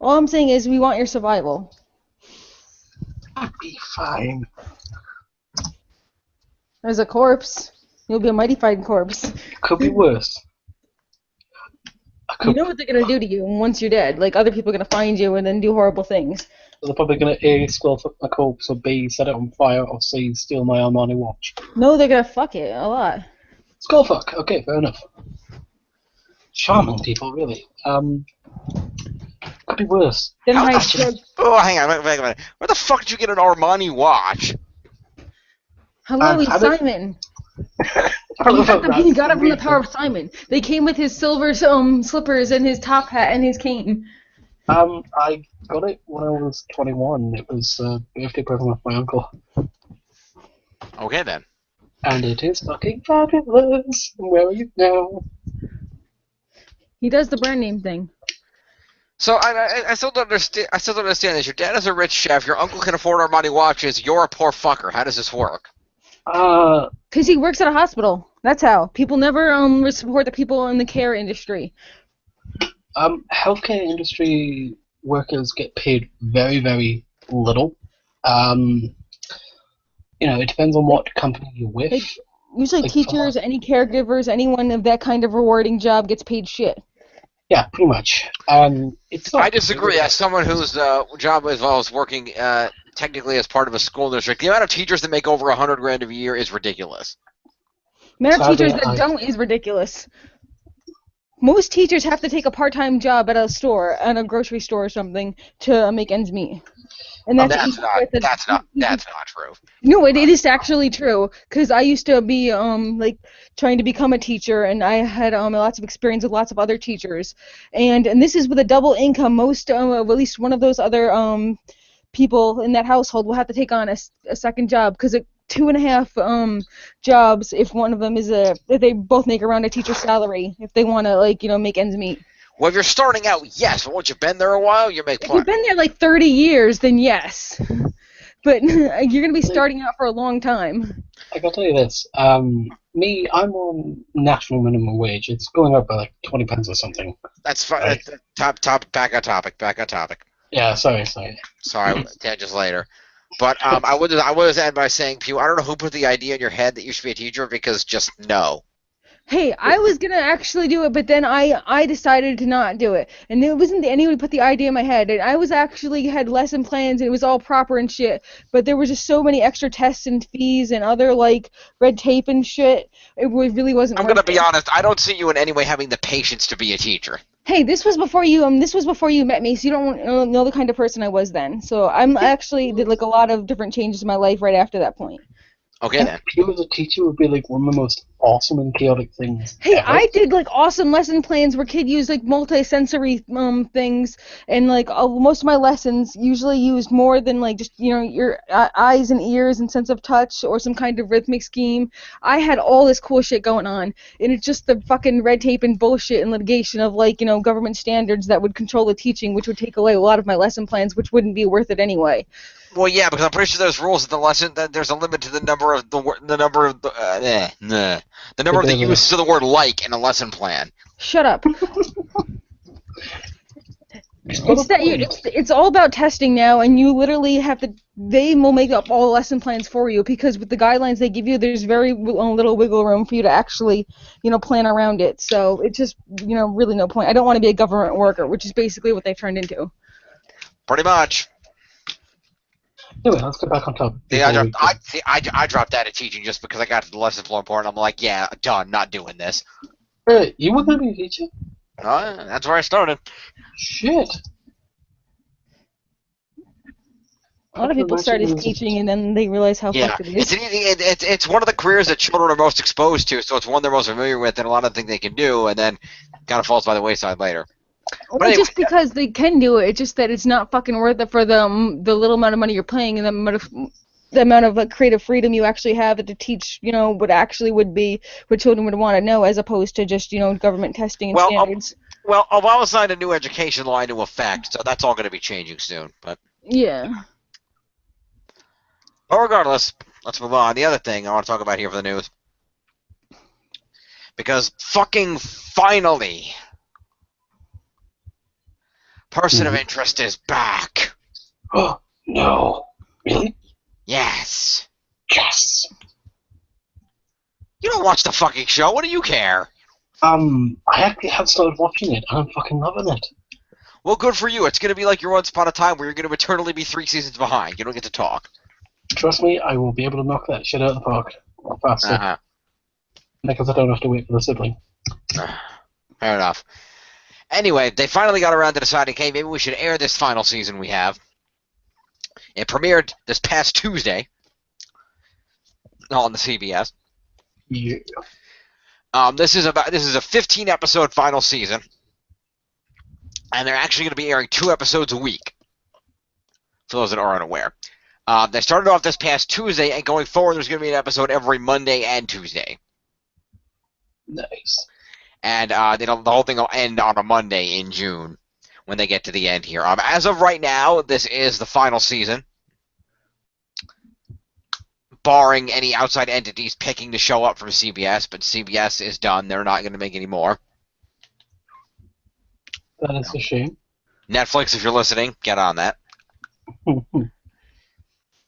All I'm saying is we want your survival. I'd be fine. There's a corpse. You'll be a mighty fine corpse. Could be worse. You know what they're going to do to you once you're dead. Like, other people are going to find you and then do horrible things. They're probably going to A, squelch my corpse, or B, set it on fire, or C, steal my Armani watch. No, they're going to fuck it a lot. Skullfuck. Okay, fair enough. Charming people, really. Could be worse. Then hang on, wait a minute. Where the fuck did you get an Armani watch? Hello, he's Simon. He got it from the Tower of Simon. They came with his silver slippers and his top hat and his cane. I got it when I was 21. It was a birthday present of my uncle. Okay, then. And it is fucking fabulous. I'm wearing it now. He does the brand name thing. So I still don't understand. I still don't understand this. Your dad is a rich chef. Your uncle can afford Armani watches. You're a poor fucker. How does this work? Because he works at a hospital. That's how. People never support the people in the care industry. Healthcare industry workers get paid very, very little. You know, it depends on what company you're with. Usually teachers, any caregivers, anyone of that kind of rewarding job gets paid shit. Yeah, pretty much. It's not I disagree. As someone whose job involves working technically as part of a school district, the amount of teachers that make over $100,000 a year is ridiculous. The amount of teachers that don't is ridiculous. Most teachers have to take a part-time job at a store, at a grocery store or something, to make ends meet. And that's not true. No, it is actually true. Because I used to be like trying to become a teacher, and I had lots of experience with lots of other teachers. And this is with a double income. Most at least one of those other people in that household will have to take on a second job because 2.5 jobs if one of them is if they both make around a teacher's salary if they want to make ends meet. Well, if you're starting out, yes. But once you've been there a while, you make plenty. If you've been there like 30 years, then yes. But you're going to be starting out for a long time. I gotta tell you this. Me, I'm on national minimum wage. It's going up by like 20 pence or something. That's fine. Right. Back on topic. Yeah, sorry. Sorry, tangents later. But I would just end by saying, Pew, I don't know who put the idea in your head that you should be a teacher because just no. Hey, I was gonna actually do it, but then I decided to not do it, and it wasn't anyone put the idea in my head. And I was actually had lesson plans, and it was all proper and shit. But there was just so many extra tests and fees and other like red tape and shit. Really wasn't I'm worth gonna be it. honest. I don't see you in any way having the patience to be a teacher. Hey, this was before you. This was before you met me, so you don't know the kind of person I was then. So I'm actually did like a lot of different changes in my life right after that point. Okay And then. you as a teacher would be like one of the most awesome and chaotic things Hey, ever. I did like awesome lesson plans where kid used like multi-sensory things, and like most of my lessons usually used more than like just your eyes and ears and sense of touch or some kind of rhythmic scheme. I had all this cool shit going on, and it's just the fucking red tape and bullshit and litigation of like government standards that would control the teaching, which would take away a lot of my lesson plans, which wouldn't be worth it anyway. Well, yeah, because I'm pretty sure there's rules in the lesson that there's a limit to the number of the number of the uses of the word "like" in a lesson plan. Shut up. It's all about testing now, and you literally have to. They will make up all lesson plans for you because with the guidelines they give you, there's very little wiggle room for you to actually, plan around it. So it's just, really no point. I don't want to be a government worker, which is basically what they've turned into. Pretty much. Anyway, let's get back on topic. I dropped out of teaching just because I got to the lesson floor part, and I'm like, yeah, done, not doing this. Hey, you were going to be a teacher? That's where I started. Shit. A lot of people start as teaching and then they realize how fucked it is. It's one of the careers that children are most exposed to, so it's one they're most familiar with, and a lot of things they can do, and then kind of falls by the wayside later. Well, anyway, just because they can do it, it's just that it's not fucking worth it for the little amount of money you're paying and the amount of creative freedom you actually have to teach, what actually would be what children would want to know, as opposed to just, government testing and standards. Obama signed a new education law into effect, so that's all going to be changing soon. But yeah. But regardless, let's move on. The other thing I want to talk about here for the news, because fucking finally, Person of Interest is back. Oh no! Really? Yes. Yes. You don't watch the fucking show. What do you care? I actually have started watching it, and I'm fucking loving it. Well, good for you. It's going to be like your Once Upon a Time, where you're going to eternally be 3 seasons behind. You don't get to talk. Trust me, I will be able to knock that shit out of the park faster. Because I don't have to wait for the sibling. Fair enough. Anyway, they finally got around to deciding, hey, maybe we should air this final season we have. It premiered this past Tuesday on the CBS. Yeah. This is a 15-episode final season, and they're actually going to be airing 2 episodes a week. For those that are unaware, they started off this past Tuesday, and going forward, there's going to be an episode every Monday and Tuesday. Nice. And the whole thing will end on a Monday in June when they get to the end here. As of right now, this is the final season, barring any outside entities picking to show up from CBS, but CBS is done. They're not going to make any more. That is a shame. Netflix, if you're listening, get on that.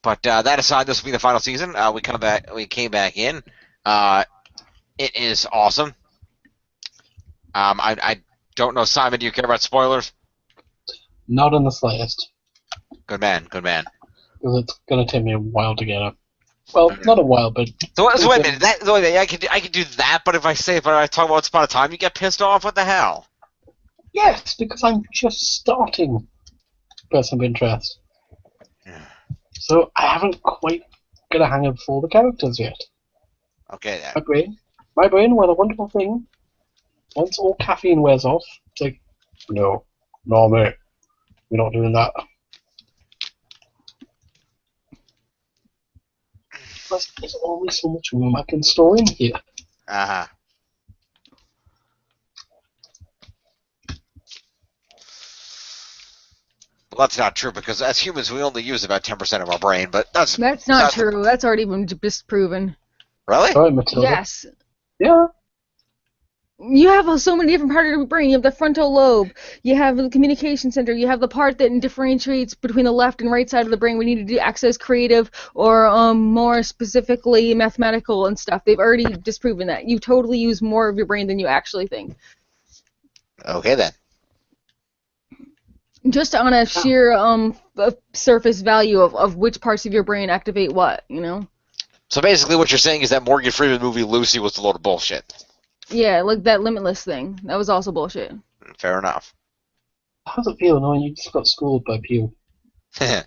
But that aside, this will be the final season. We came back in. It is awesome. I don't know, Simon, do you care about spoilers? Not in the slightest. Good man, good man. Because it's going to take me a while to get up. Well, not a while, but... So wait a minute. I could do that, but if I talk about Once Upon a Time, you get pissed off? What the hell? Yes, because I'm just starting Person of Interest. So I haven't quite got a hang of all the characters yet. Okay, then. My brain, well, a wonderful thing. Once all caffeine wears off, it's like, no, mate, we're not doing that. Plus, there's always so much room I can store in here. Uh-huh. Well, that's not true, because as humans, we only use about 10% of our brain, but that's not true. That's already been disproven. Really? Sorry, Matilda. Yes. Yeah. You have so many different parts of your brain. You have the frontal lobe. You have the communication center. You have the part that differentiates between the left and right side of the brain. We need to access creative or more specifically mathematical and stuff. They've already disproven that. You totally use more of your brain than you actually think. Okay, then. Just on a sheer surface value of which parts of your brain activate what, you know? So basically what you're saying is that Morgan Freeman movie Lucy was a load of bullshit. Yeah, like that Limitless thing. That was also bullshit. Fair enough. How does it feel knowing you just got schooled by Pew? They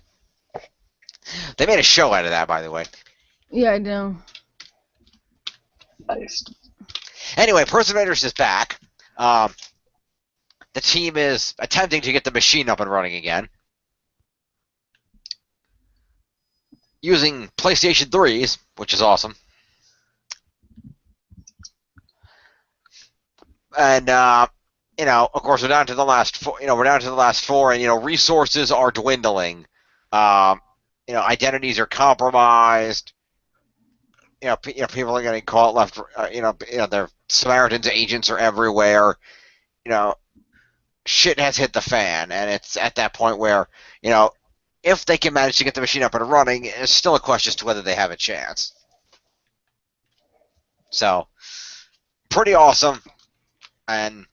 made a show out of that, by the way. Yeah, I know. Nice. Anyway, Person of Interest is back. The team is attempting to get the machine up and running again. Using PlayStation 3s, which is awesome. And, of course, we're down to the last four, and, resources are dwindling. Identities are compromised. People are getting caught left, their Samaritan's agents are everywhere. Shit has hit the fan, and it's at that point where, if they can manage to get the machine up and running, it's still a question as to whether they have a chance. So, pretty awesome. And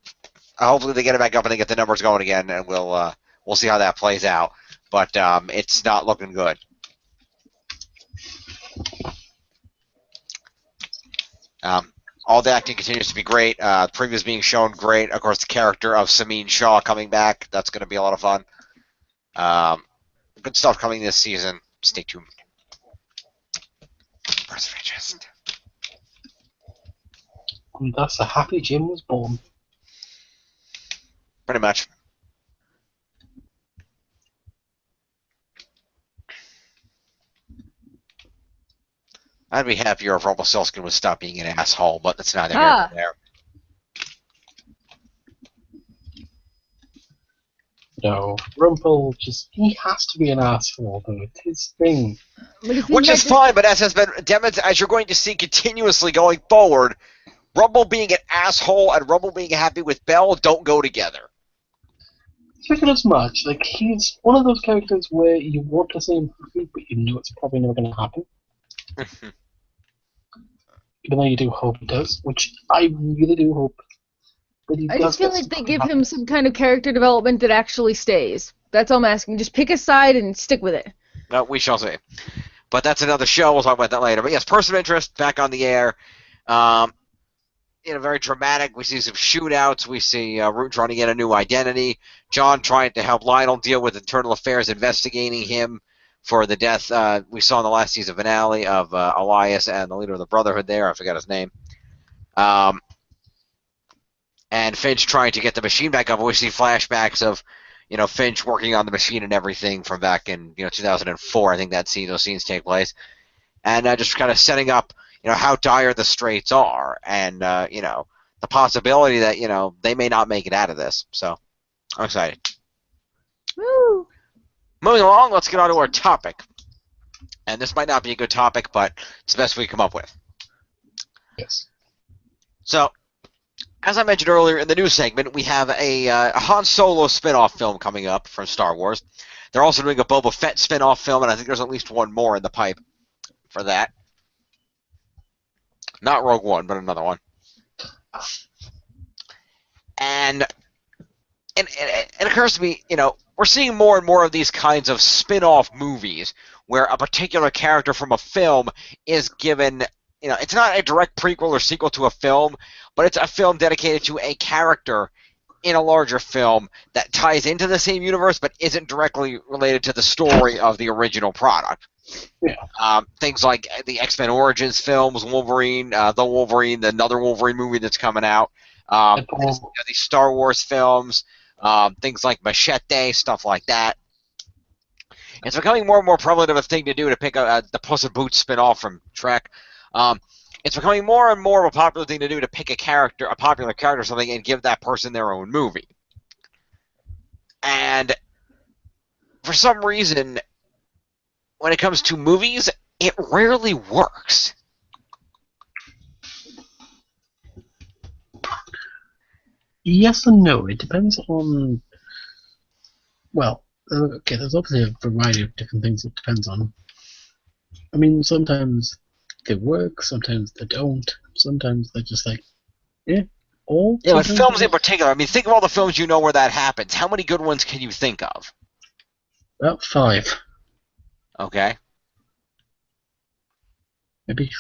hopefully they get it back up and they get the numbers going again, and we'll see how that plays out. But it's not looking good. All the acting continues to be great. Previews being shown great. Of course, the character of Samin Shaw coming back. That's going to be a lot of fun. Good stuff coming this season. Stay tuned. Person of Interest. And thus a happy Jim was born. Pretty much. I'd be happier if Rumpelstiltskin would stop being an asshole, but that's neither here nor there. No, Rumpel he has to be an asshole, though. It's his thing. Which is fine, but as has been demonstrated, as you're going to see continuously going forward, Rumple being an asshole and Rumple being happy with Belle don't go together. Speaking as much, he's one of those characters where you want to see him happy, but you know it's probably never going to happen. Even though you do hope it does, which I really do hope. I just feel like they give him some kind of character development that actually stays. That's all I'm asking. Just pick a side and stick with it. No, we shall see. But that's another show. We'll talk about that later. But yes, Person of Interest back on the air. Very dramatic. We see some shootouts. We see Root trying to get a new identity. John trying to help Lionel deal with internal affairs, investigating him for the death we saw in the last season finale of Elias and the leader of the Brotherhood there. I forgot his name. And Finch trying to get the machine back up. We see flashbacks of, Finch working on the machine and everything from back in, 2004. I think those scenes take place. And just kind of setting up, how dire the Straits are and, the possibility that, they may not make it out of this. So, I'm excited. Woo! Moving along, let's get on to our topic. And this might not be a good topic, but it's the best we come up with. Yes. So, as I mentioned earlier in the news segment, we have a Han Solo spin-off film coming up from Star Wars. They're also doing a Boba Fett spin-off film, and I think there's at least one more in the pipe for that. Not Rogue One, but another one. And it occurs to me, we're seeing more and more of these kinds of spin-off movies where a particular character from a film is given, it's not a direct prequel or sequel to a film, but it's a film dedicated to a character in a larger film that ties into the same universe but isn't directly related to the story of the original product. Yeah. Things like the X-Men Origins films, Wolverine, another Wolverine movie that's coming out, the Star Wars films, things like Machete, stuff like that. It's becoming more and more prevalent of a thing to do to pick the Puss in Boots spin-off from Trek. It's becoming more and more of a popular thing to do to pick a popular character or something, and give that person their own movie. And for some reason, when it comes to movies, it rarely works. Yes and no. It depends on. Well, okay. There's obviously a variety of different things it depends on. I mean, sometimes they work, sometimes they don't. Sometimes they're just like, yeah. Or Yeah, but sometimes films they're in particular. I mean, think of all the films you know where that happens. How many good ones can you think of? about 5, Okay. maybe.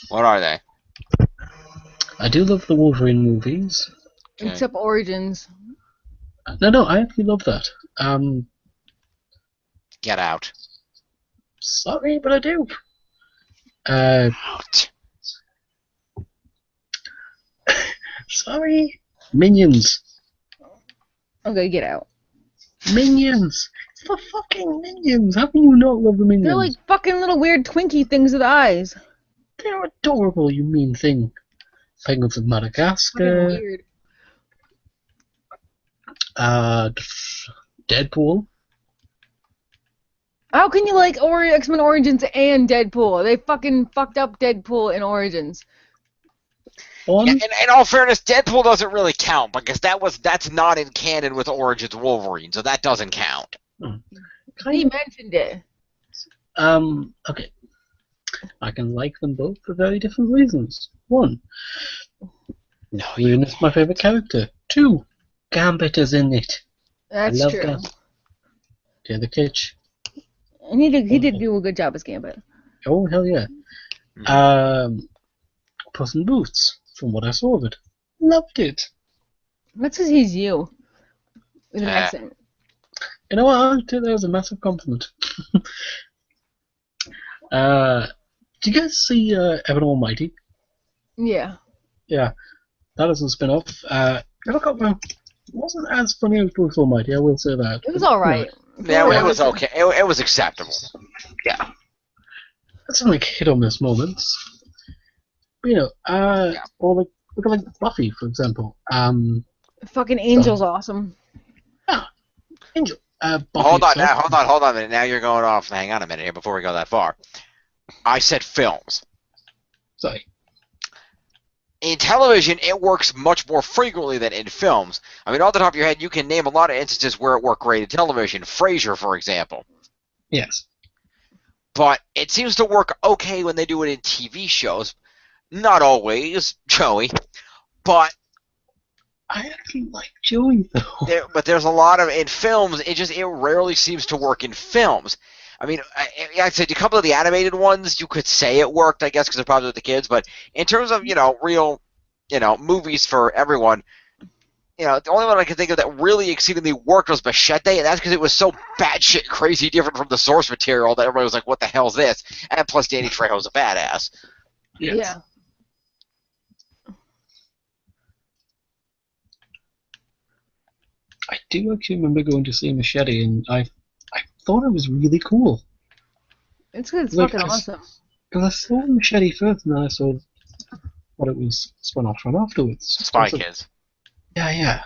What are they? I do love the Wolverine movies. Okay. Except Origins. No, I actually love that. Get out. Sorry, but I do. Out. Sorry. Minions. Okay, get out. Minions. It's the fucking Minions. How can you not love the Minions? They're like fucking little weird Twinkie things with eyes. They're adorable, you mean thing. Penguins of Fucking Madagascar. weird. Deadpool. How can you like X-Men Origins and Deadpool? They fucking fucked up Deadpool in Origins. Yeah, in all fairness, Deadpool doesn't really count because that's not in canon with Origins Wolverine, so that doesn't count. He mentioned it. Okay. I can like them both for very different reasons. 1, Wolverine is my favourite character. 2, Gambit is in it. That's I love true. Gambit. Yeah, the kitsch. And he did do a good job as Gambit. Oh, hell yeah. Puss in Boots, from what I saw of it. Loved it. That's because he's you. With an accent. You know what? I'll take that as a massive compliment. Did you guys see Evan Almighty? Yeah. Yeah. That is a spin-off. It wasn't as funny as Bruce Almighty, I will say that. It was alright. Yeah, it was okay. It was acceptable. Yeah. That's some like hit or miss moments. But, you know, or like look at like Buffy, for example. Fucking Angel's awesome. Yeah. Angel. Buffy Hold on a minute. Now you're going off. Hang on a minute here before we go that far. I said films. Sorry. In television, it works much more frequently than in films. I mean, off the top of your head, you can name a lot of instances where it worked great in television. Frasier, for example. Yes. But it seems to work okay when they do it in TV shows. Not always, Joey. But I actually like Joey, though. but there's a lot of in films. It rarely seems to work in films. I mean, I'd say a couple of the animated ones, you could say it worked, I guess, because they're probably with the kids. But in terms of real, movies for everyone, the only one I can think of that really exceedingly worked was Machete, and that's because it was so batshit crazy different from the source material that everybody was like, "What the hell's this?" And plus, Danny Trejo's a badass. Yes. Yeah. I do actually remember going to see Machete, and I thought it was really cool. It's good. It's Like, fucking awesome. Because I saw Machete first, and then I saw what it was spun off from afterwards. Spy Kids. Yeah.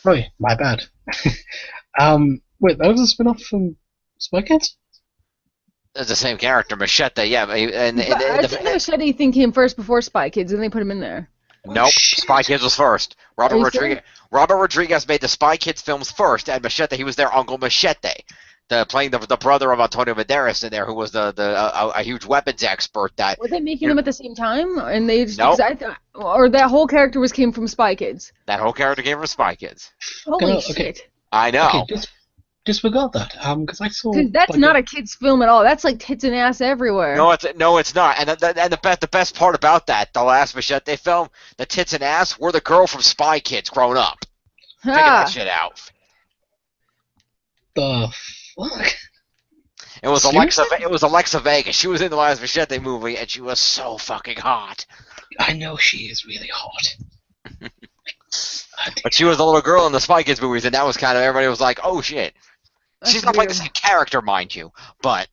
Right, my bad. Wait, that was a spin-off from Spy Kids? It's the same character, Machete. Yeah, I think Machete thing came first before Spy Kids, and they put him in there. Nope, shit. Spy Kids was first. Robert Are you sure? Rodriguez made the Spy Kids films first, and Machete, he was their Uncle Machete, playing the brother of Antonio Banderas in there, who was a huge weapons expert. Were they making them at the same time, and they just? Nope. Or that whole character came from Spy Kids. That whole character came from Spy Kids. Holy Okay. shit! I know. Okay, disregard that. Because I saw. Because that's like, not a kid's film at all. That's like tits and ass everywhere. No, it's not. And the best part about that, the last Machete film, the tits and ass were the girl from Spy Kids grown up. Figure that shit out. The fuck? It was Seriously? Alexa Vega. She was in the last Machete movie, and she was so fucking hot. I know she is really hot. But she was the little girl in the Spy Kids movies, and that was kind of, everybody was like, oh shit. She's not playing the same character, mind you, but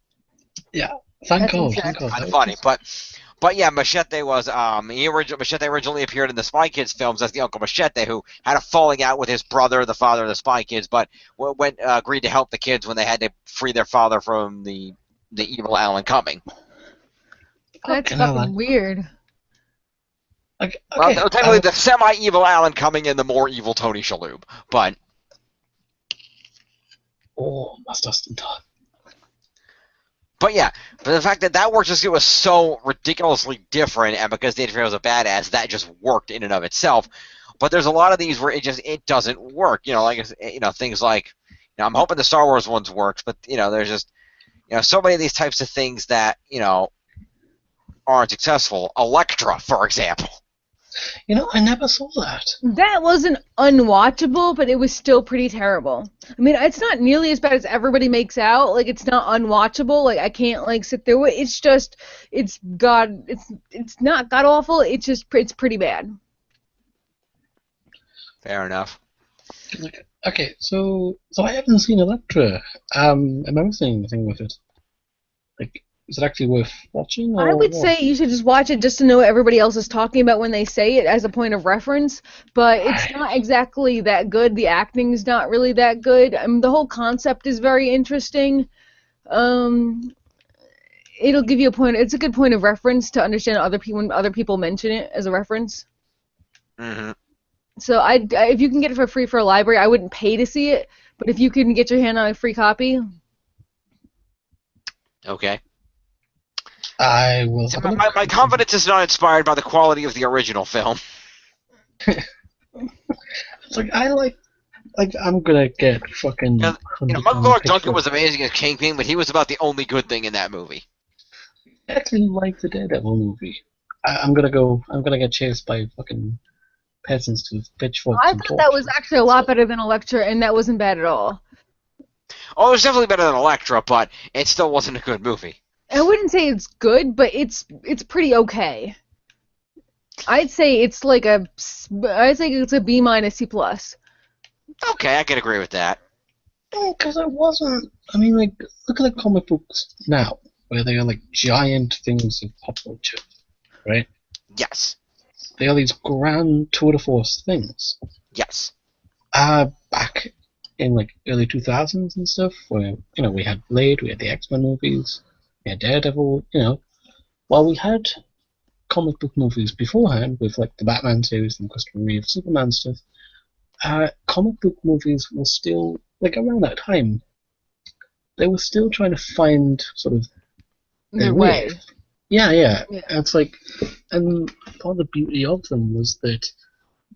Yeah, thank God. kind of funny. But yeah, Machete was Machete originally appeared in the Spy Kids films as the Uncle Machete, who had a falling out with his brother, the father of the Spy Kids, but agreed to help the kids when they had to free their father from the evil Alan Cumming. That's Fucking hell, fucking weird. Like, Well, okay, technically, the semi-evil Alan coming in, the more evil Tony Shalhoub. But that's Dustin Todd. But yeah, but the fact that that work just was so ridiculously different, and because Danny DeVito was a badass, that just worked in and of itself. But there's a lot of these where it doesn't work. Like things like, I'm hoping the Star Wars ones works, but there's just so many of these types of things that aren't successful. Elektra, for example. I never saw that. That wasn't unwatchable, but it was still pretty terrible. I mean, it's not nearly as bad as everybody makes out. Like, it's not unwatchable. Like, I can't sit through it. It's just, it's not god awful. It's pretty bad. Fair enough. Okay, so I haven't seen Elektra. Am I missing anything with it? Like, is it actually worth watching? I would say you should just watch it just to know what everybody else is talking about when they say it as a point of reference, but it's not exactly that good. The acting's not really that good. The whole concept is very interesting. It'll give you it's a good point of reference to understand when other people mention it as a reference. Mm-hmm. So if you can get it for free for a library, I wouldn't pay to see it, but if you can get your hand on a free copy. Okay. I will. So my confidence is not inspired by the quality of the original film. It's I'm gonna get fucking. Michael Clark Duncan was amazing as Kingpin, but he was about the only good thing in that movie. I actually like the Daredevil movie. I'm gonna get chased by fucking peasants with pitchforks. I thought that was actually a lot better than Elektra, and that wasn't bad at all. Oh, it was definitely better than Elektra, but it still wasn't a good movie. I wouldn't say it's good, but it's pretty okay. I'd say it's a B minus C plus. Okay, I can agree with that. Because I wasn't. I mean, look at the comic books now, where they are giant things of pop culture, right? Yes. They are these grand tour de force things. Yes. Back in early 2000s and stuff, where we had Blade, we had the X-Men movies. Yeah, Daredevil, while we had comic book movies beforehand with the Batman series and Christopher Reeve Superman stuff, comic book movies were still around that time. They were still trying to find sort of their way. Yeah. It's and part of the beauty of them was that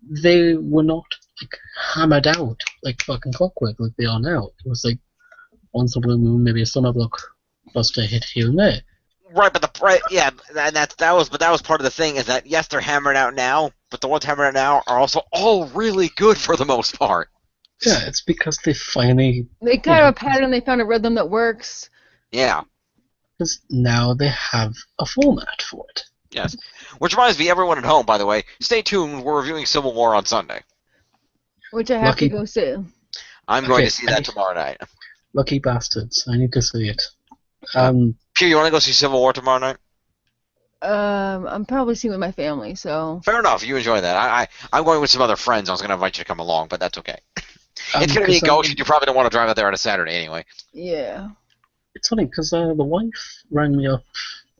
they were not hammered out like fucking clockwork like they are now. It was once a blue moon, maybe a summer blockbuster hit here and there. Right, but that was part of the thing is that yes, they're hammered out now, but the ones hammered out now are also all really good for the most part. Yeah, it's because they finally got a pattern, they found a rhythm that works. Yeah. Because now they have a format for it. Yes. Which reminds me, everyone at home, by the way, stay tuned. We're reviewing Civil War on Sunday. Which I have to go see. I'm going to see that tomorrow night. Lucky bastards. I need to see it. Pew, you want to go see Civil War tomorrow night? I'm probably seeing with my family, so... Fair enough. You enjoy that. I'm going with some other friends. I was going to invite you to come along, but that's okay. It's going to be a ghost. You probably don't want to drive out there on a Saturday anyway. Yeah. It's funny, because the wife rang me up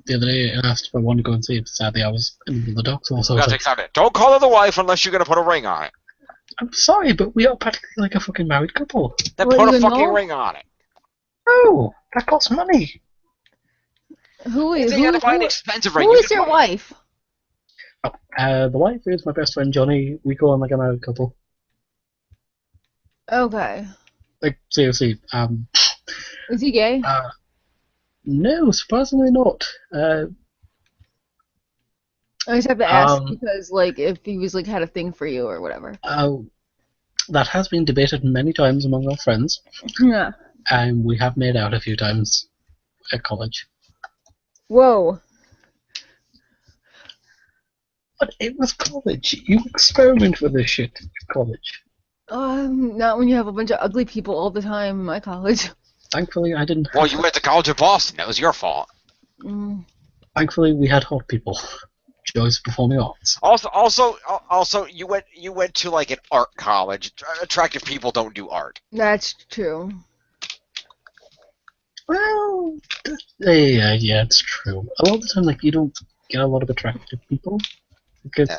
the other day and asked if I wanted to go and see it. Sadly, I was in the doctor. So don't call her the wife unless you're going to put a ring on it. I'm sorry, but we are practically like a fucking married couple. Then put a fucking ring on it. Oh, that costs money. Who is expensive ring. Who is your wife? Oh, the wife is my best friend Johnny. We go on like a married couple. Okay. Seriously. Is he gay? No, surprisingly not. I just have to ask because, if he was had a thing for you or whatever. That has been debated many times among our friends. Yeah. And we have made out a few times at college. Whoa. But it was college. You experiment with this shit at college. Not when you have a bunch of ugly people all the time in my college. Thankfully, I didn't. Well, you went to college in Boston. That was your fault. Thankfully, we had hot people. Joy's performing arts. Also, you went to an art college. Attractive people don't do art. That's true. Well, Yeah, it's true. A lot of the time, like, you don't get a lot of attractive people. Because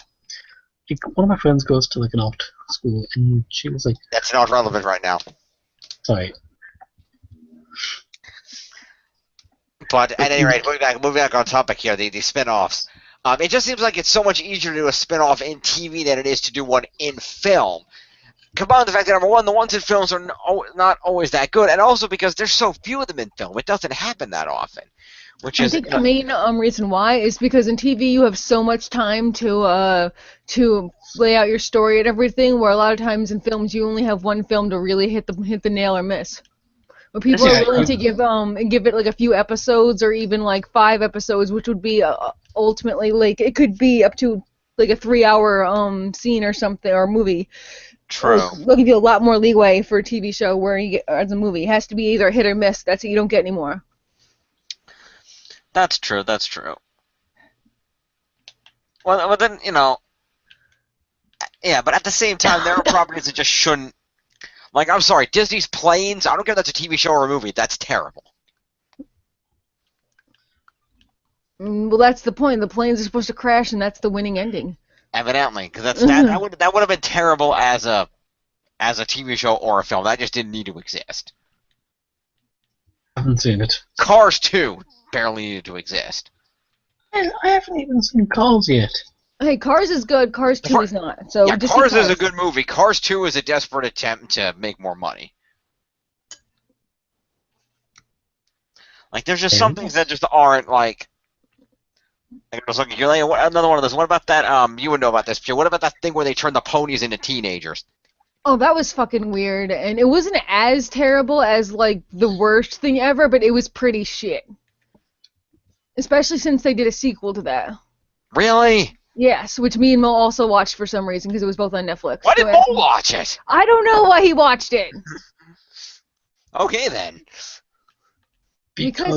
one of my friends goes to, like, an art school, and she was like... That's not relevant right now. Sorry. But at any rate, moving back on topic here, the spin-offs. It just seems like it's so much easier to do a spin-off in TV than it is to do one in film. Combined with the fact that, number one, the ones in films are not always that good, and also because there's so few of them in film. It doesn't happen that often. I think the main reason why is because in TV you have so much time to lay out your story and everything, where a lot of times in films you only have one film to really hit the nail or miss. But people are willing to give it like a few episodes or even like 5 episodes, which would be ultimately like it could be up to like a 3-hour scene or something or movie. True. They'll give you a lot more leeway for a TV show where you get as a movie. It has to be either hit or miss. That's what you don't get anymore. That's true. Well, then, yeah, but at the same time, there are properties that just shouldn't. Like, I'm sorry, Disney's Planes, I don't care if that's a TV show or a movie, that's terrible. Well, that's the point. The planes are supposed to crash, and that's the winning ending. Evidently, because that would have been terrible as a TV show or a film. That just didn't need to exist. I haven't seen it. Cars 2 barely needed to exist. I haven't even seen Cars yet. Hey, Cars is good. Cars 2 is not. So yeah, Cars is a good movie. Cars 2 is a desperate attempt to make more money. Like, there's just some things that just aren't like. I was looking. Another one of those. What about that? You would know about this. What about that thing where they turn the ponies into teenagers? Oh, that was fucking weird, and it wasn't as terrible as like the worst thing ever, but it was pretty shit. Especially since they did a sequel to that. Really? Yes, which me and Mo also watched for some reason because it was both on Netflix. Why did Mo watch it? I don't know why he watched it. Okay then. Because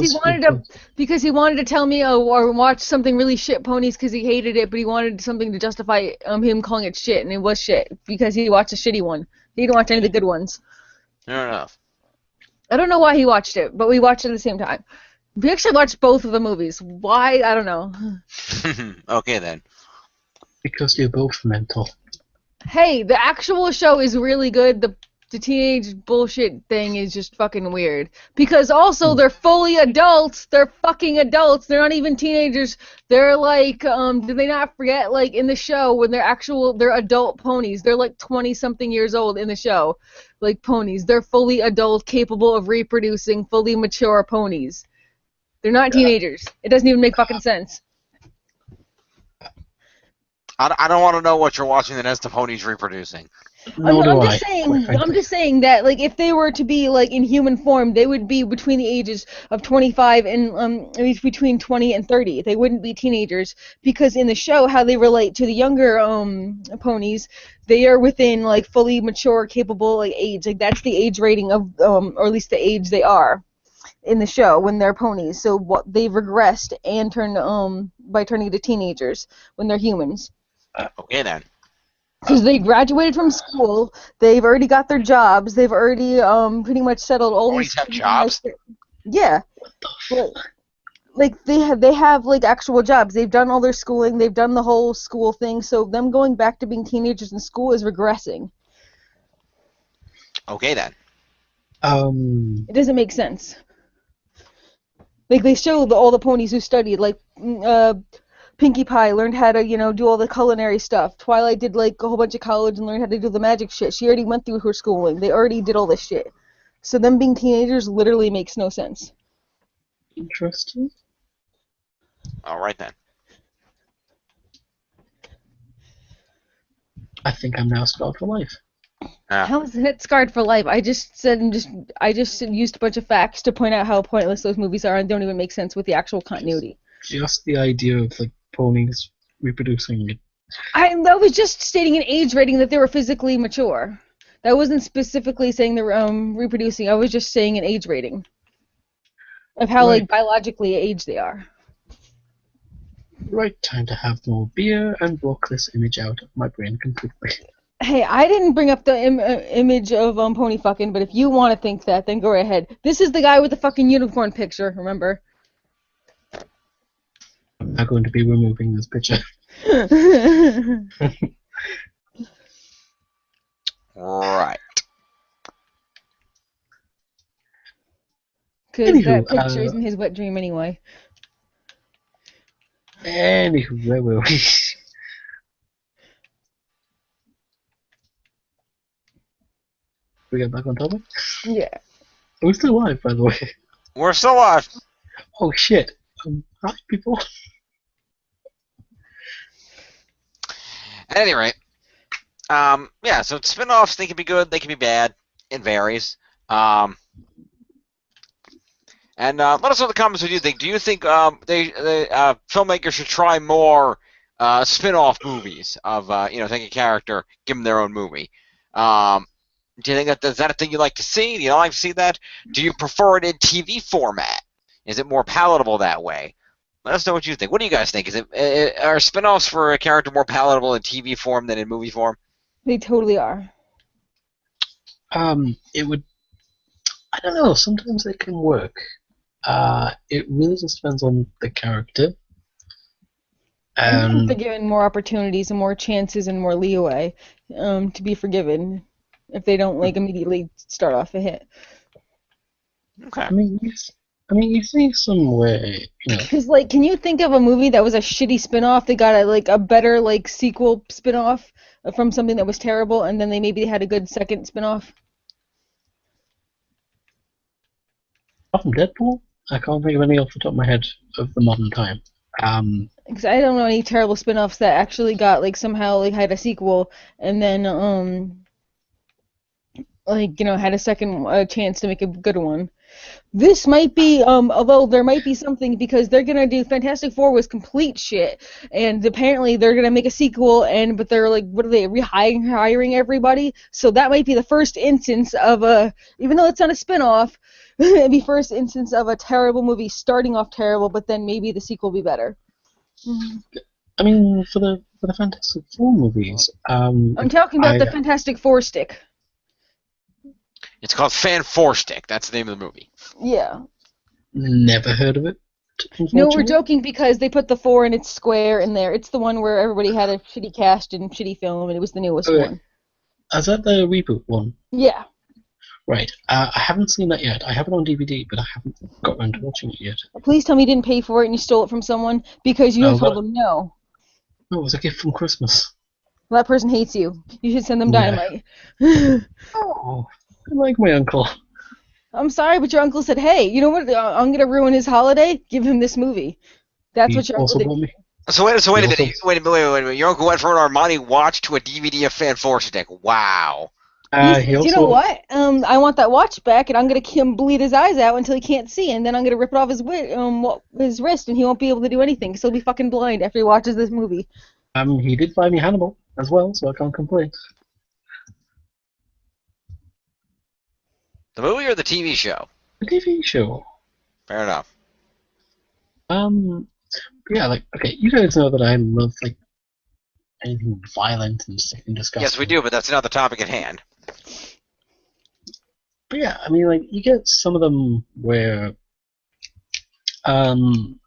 he wanted to tell me or watch something really shit ponies because he hated it, but he wanted something to justify him calling it shit, and it was shit because he watched a shitty one. He didn't watch any of the good ones. Fair enough. I don't know why he watched it, but we watched it at the same time. We actually watched both of the movies. Why? I don't know. Okay then. Because you're both mental. Hey, the actual show is really good. The teenage bullshit thing is just fucking weird. Because also they're fully adults. They're fucking adults. They're not even teenagers. They're like, did they not forget, like, in the show when they're adult ponies. They're like 20-something years old in the show. Like ponies. They're fully adult, capable of reproducing, fully mature ponies. They're not teenagers. It doesn't even make fucking sense. I don't want to know what you're watching that has the ponies reproducing. I'm just saying that, like, if they were to be like in human form, they would be between the ages of 25 and between 20 and 30. They wouldn't be teenagers because in the show, how they relate to the younger ponies, they are within like fully mature, capable like age. Like that's the age rating of or at least the age they are in the show when they're ponies. So what they've regressed and turned by turning into teenagers when they're humans. Okay then. Because they graduated from school, they've already got their jobs, they've already pretty much settled all these. Have jobs. Yeah, like they have like actual jobs. They've done all their schooling, they've done the whole school thing. So them going back to being teenagers in school is regressing. Okay then. It doesn't make sense. Like they show all the ponies who studied, like Pinkie Pie learned how to, do all the culinary stuff. Twilight did, like, a whole bunch of college and learned how to do the magic shit. She already went through her schooling. They already did all this shit. So them being teenagers literally makes no sense. Interesting. All right, then. I think I'm now scarred for life. How is it scarred for life? I just used a bunch of facts to point out how pointless those movies are and don't even make sense with the actual continuity. Just the idea of, like, ponies reproducing. I was just stating an age rating that they were physically mature. That wasn't specifically saying they were reproducing. I was just saying an age rating of how like biologically aged they are. Right, time to have more beer and block this image out of my brain completely. Hey, I didn't bring up the image of pony fucking, but if you want to think that, then go right ahead. This is the guy with the fucking unicorn picture, remember? I'm going to be removing this picture. Right. Because that picture isn't his wet dream anyway. Anywho, where were we? We get back on topic? Yeah. Are we still live, by the way? We're still live. Oh shit. Hi, people. At any rate, yeah, so spin-offs, they can be good, they can be bad. It varies. And let us know in the comments what you think. Do you think filmmakers should try more spin-off movies of, take a character, give them their own movie? Do you think is that a thing you like to see? Do you not like to see that? Do you prefer it in TV format? Is it more palatable that way? Let us know what you think. What do you guys think? Are spin-offs for a character more palatable in TV form than in movie form? They totally are. It would. I don't know. Sometimes they can work. It really just depends on the character. And they're given more opportunities and more chances and more leeway to be forgiven if they don't immediately start off a hit. Okay. I mean, you see some way, Because, can you think of a movie that was a shitty spin-off that got a better, sequel spin-off from something that was terrible, and then they maybe had a good second spin-off? Apart from Deadpool, I can't think of any off the top of my head of the modern time. Because I don't know any terrible spin-offs that actually got, somehow, had a sequel, and then, had a second chance to make a good one. This might be, although there might be something, because they're gonna do Fantastic Four was complete shit, and apparently they're gonna make a sequel, but they're what are they, rehiring everybody? So that might be the first instance of even though it's not a spin-off, it'd be first instance of a terrible movie starting off terrible, but then maybe the sequel will be better. I mean, for the Fantastic Four movies, I'm talking about the Fantastic Four stick. It's called Fan Four Stick. That's the name of the movie. Yeah. Never heard of it. No, we're joking because they put the 4 and it's square in there. It's the one where everybody had a shitty cast and shitty film, and it was the newest one. Is that the reboot one? Yeah. Right. I haven't seen that yet. I have it on DVD, but I haven't got around to watching it yet. Please tell me you didn't pay for it and you stole it from someone, because you told them no. No, it was a gift from Christmas. Well, that person hates you. You should send them dynamite. Oh, I like my uncle. I'm sorry, but your uncle said, hey, you know what? I'm going to ruin his holiday. Give him this movie. That's what your uncle did. So wait a minute. Wait a minute. Your uncle went from an Armani watch to a DVD of Fan Four Stick. Wow. You know what? I want that watch back, and I'm going to bleed his eyes out until he can't see, and then I'm going to rip it off his wrist, and he won't be able to do anything, because he'll be fucking blind after he watches this movie. He did buy me Hannibal as well, so I can't complain. The movie or the TV show? The TV show. Fair enough. Yeah, okay, you guys know that I love, anything violent and sick and disgusting. Yes, we do, but that's not the topic at hand. But yeah, I mean, you get some of them where, I'm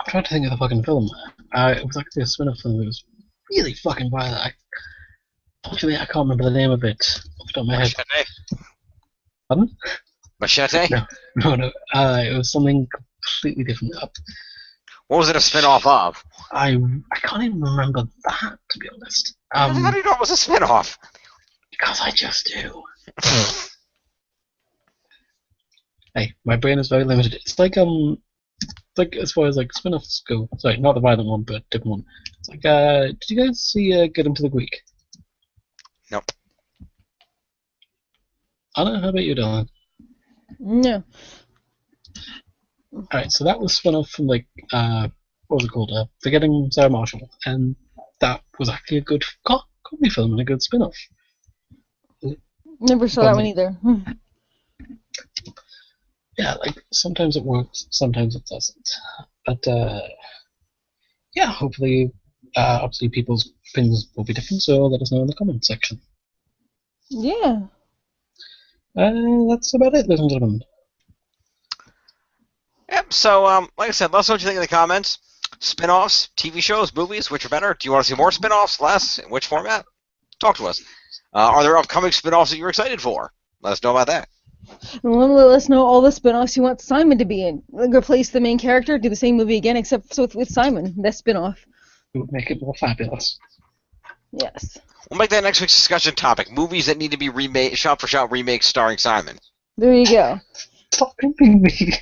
trying to think of the fucking film. It was actually a spin-off film. It was really fucking violent. Unfortunately, I can't remember the name of it off the top of my head. Pardon? Machete? No. It was something completely different. What was it a spin-off of? I can't even remember that, to be honest. How do you know it was a spin-off? Because I just do. Hey, my brain is very limited. It's like as far as spin-offs go. Sorry, not the violent one, but different one. It's did you guys see Get Him to the Greek? Nope. Anna, how about you, Dylan? No. Alright, so that was spun off from what was it called? Forgetting Sarah Marshall, and that was actually a good comedy film and a good spin-off. Never saw that one either. Yeah, sometimes it works, sometimes it doesn't. But yeah, hopefully, obviously people's opinions will be different, so let us know in the comment section. Yeah. That's about it, ladies and gentlemen. Yep, so, like I said, let us know what you think in the comments. spin-offs, TV shows, movies, which are better? Do you want to see more spin-offs, less? In which format? Talk to us. Are there upcoming spin-offs that you're excited for? Let us know about that. Let us know all the spin-offs you want Simon to be in. Like, replace the main character, do the same movie again, except with Simon. That spin-off. It would make it more fabulous. Yes. We'll make that next week's discussion topic. Movies that need to be remade, shot-for-shot remakes starring Simon. There you go. Stop pimping me.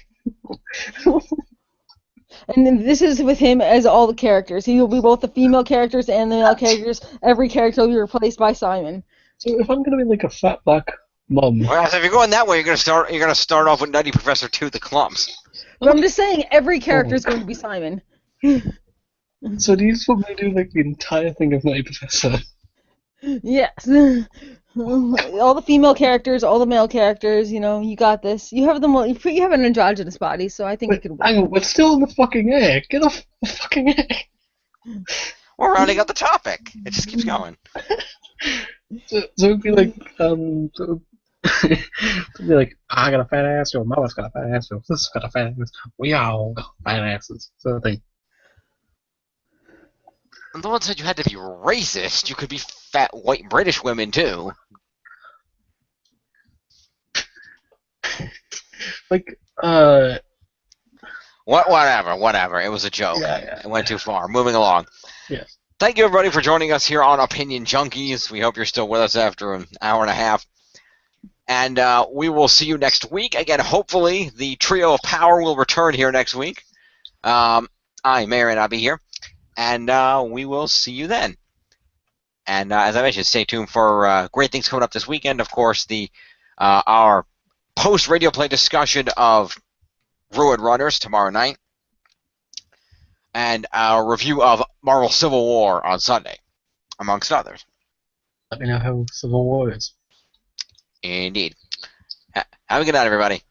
And then this is with him as all the characters. He will be both the female characters and the male characters. Every character will be replaced by Simon. So if I'm gonna be like a fat black mum, Well, if you're going that way, you're gonna start off with Nutty Professor 2: The Clumps. But I'm just saying, every character is going to be Simon. so do you just want me to do like the entire thing of Nutty Professor? Yes. All the female characters, all the male characters, you got this. You have them. You have an androgynous body, so I think it could work. Hang on, we're still in the fucking air. Get off the fucking air. We're rounding up the topic. It just keeps going. So it'd be like, it'd be like, I got a fat ass, your mama's got a fat ass, your sister's got a fat ass, we all got fat asses, sort of thing. And the one said you had to be racist. You could be fat white British women too. Like, Whatever. It was a joke. Yeah. It went too far. Moving along. Yes. Thank you, everybody, for joining us here on Opinion Junkies. We hope you're still with us after an hour and a half. And we will see you next week. Again, hopefully, the trio of power will return here next week. I may or may not be here. And we will see you then. And as I mentioned, stay tuned for great things coming up this weekend. Of course, our post-radio play discussion of Ruined Runners tomorrow night. And our review of Marvel Civil War on Sunday, amongst others. Let me know how Civil War is. Indeed. Have a good night, everybody.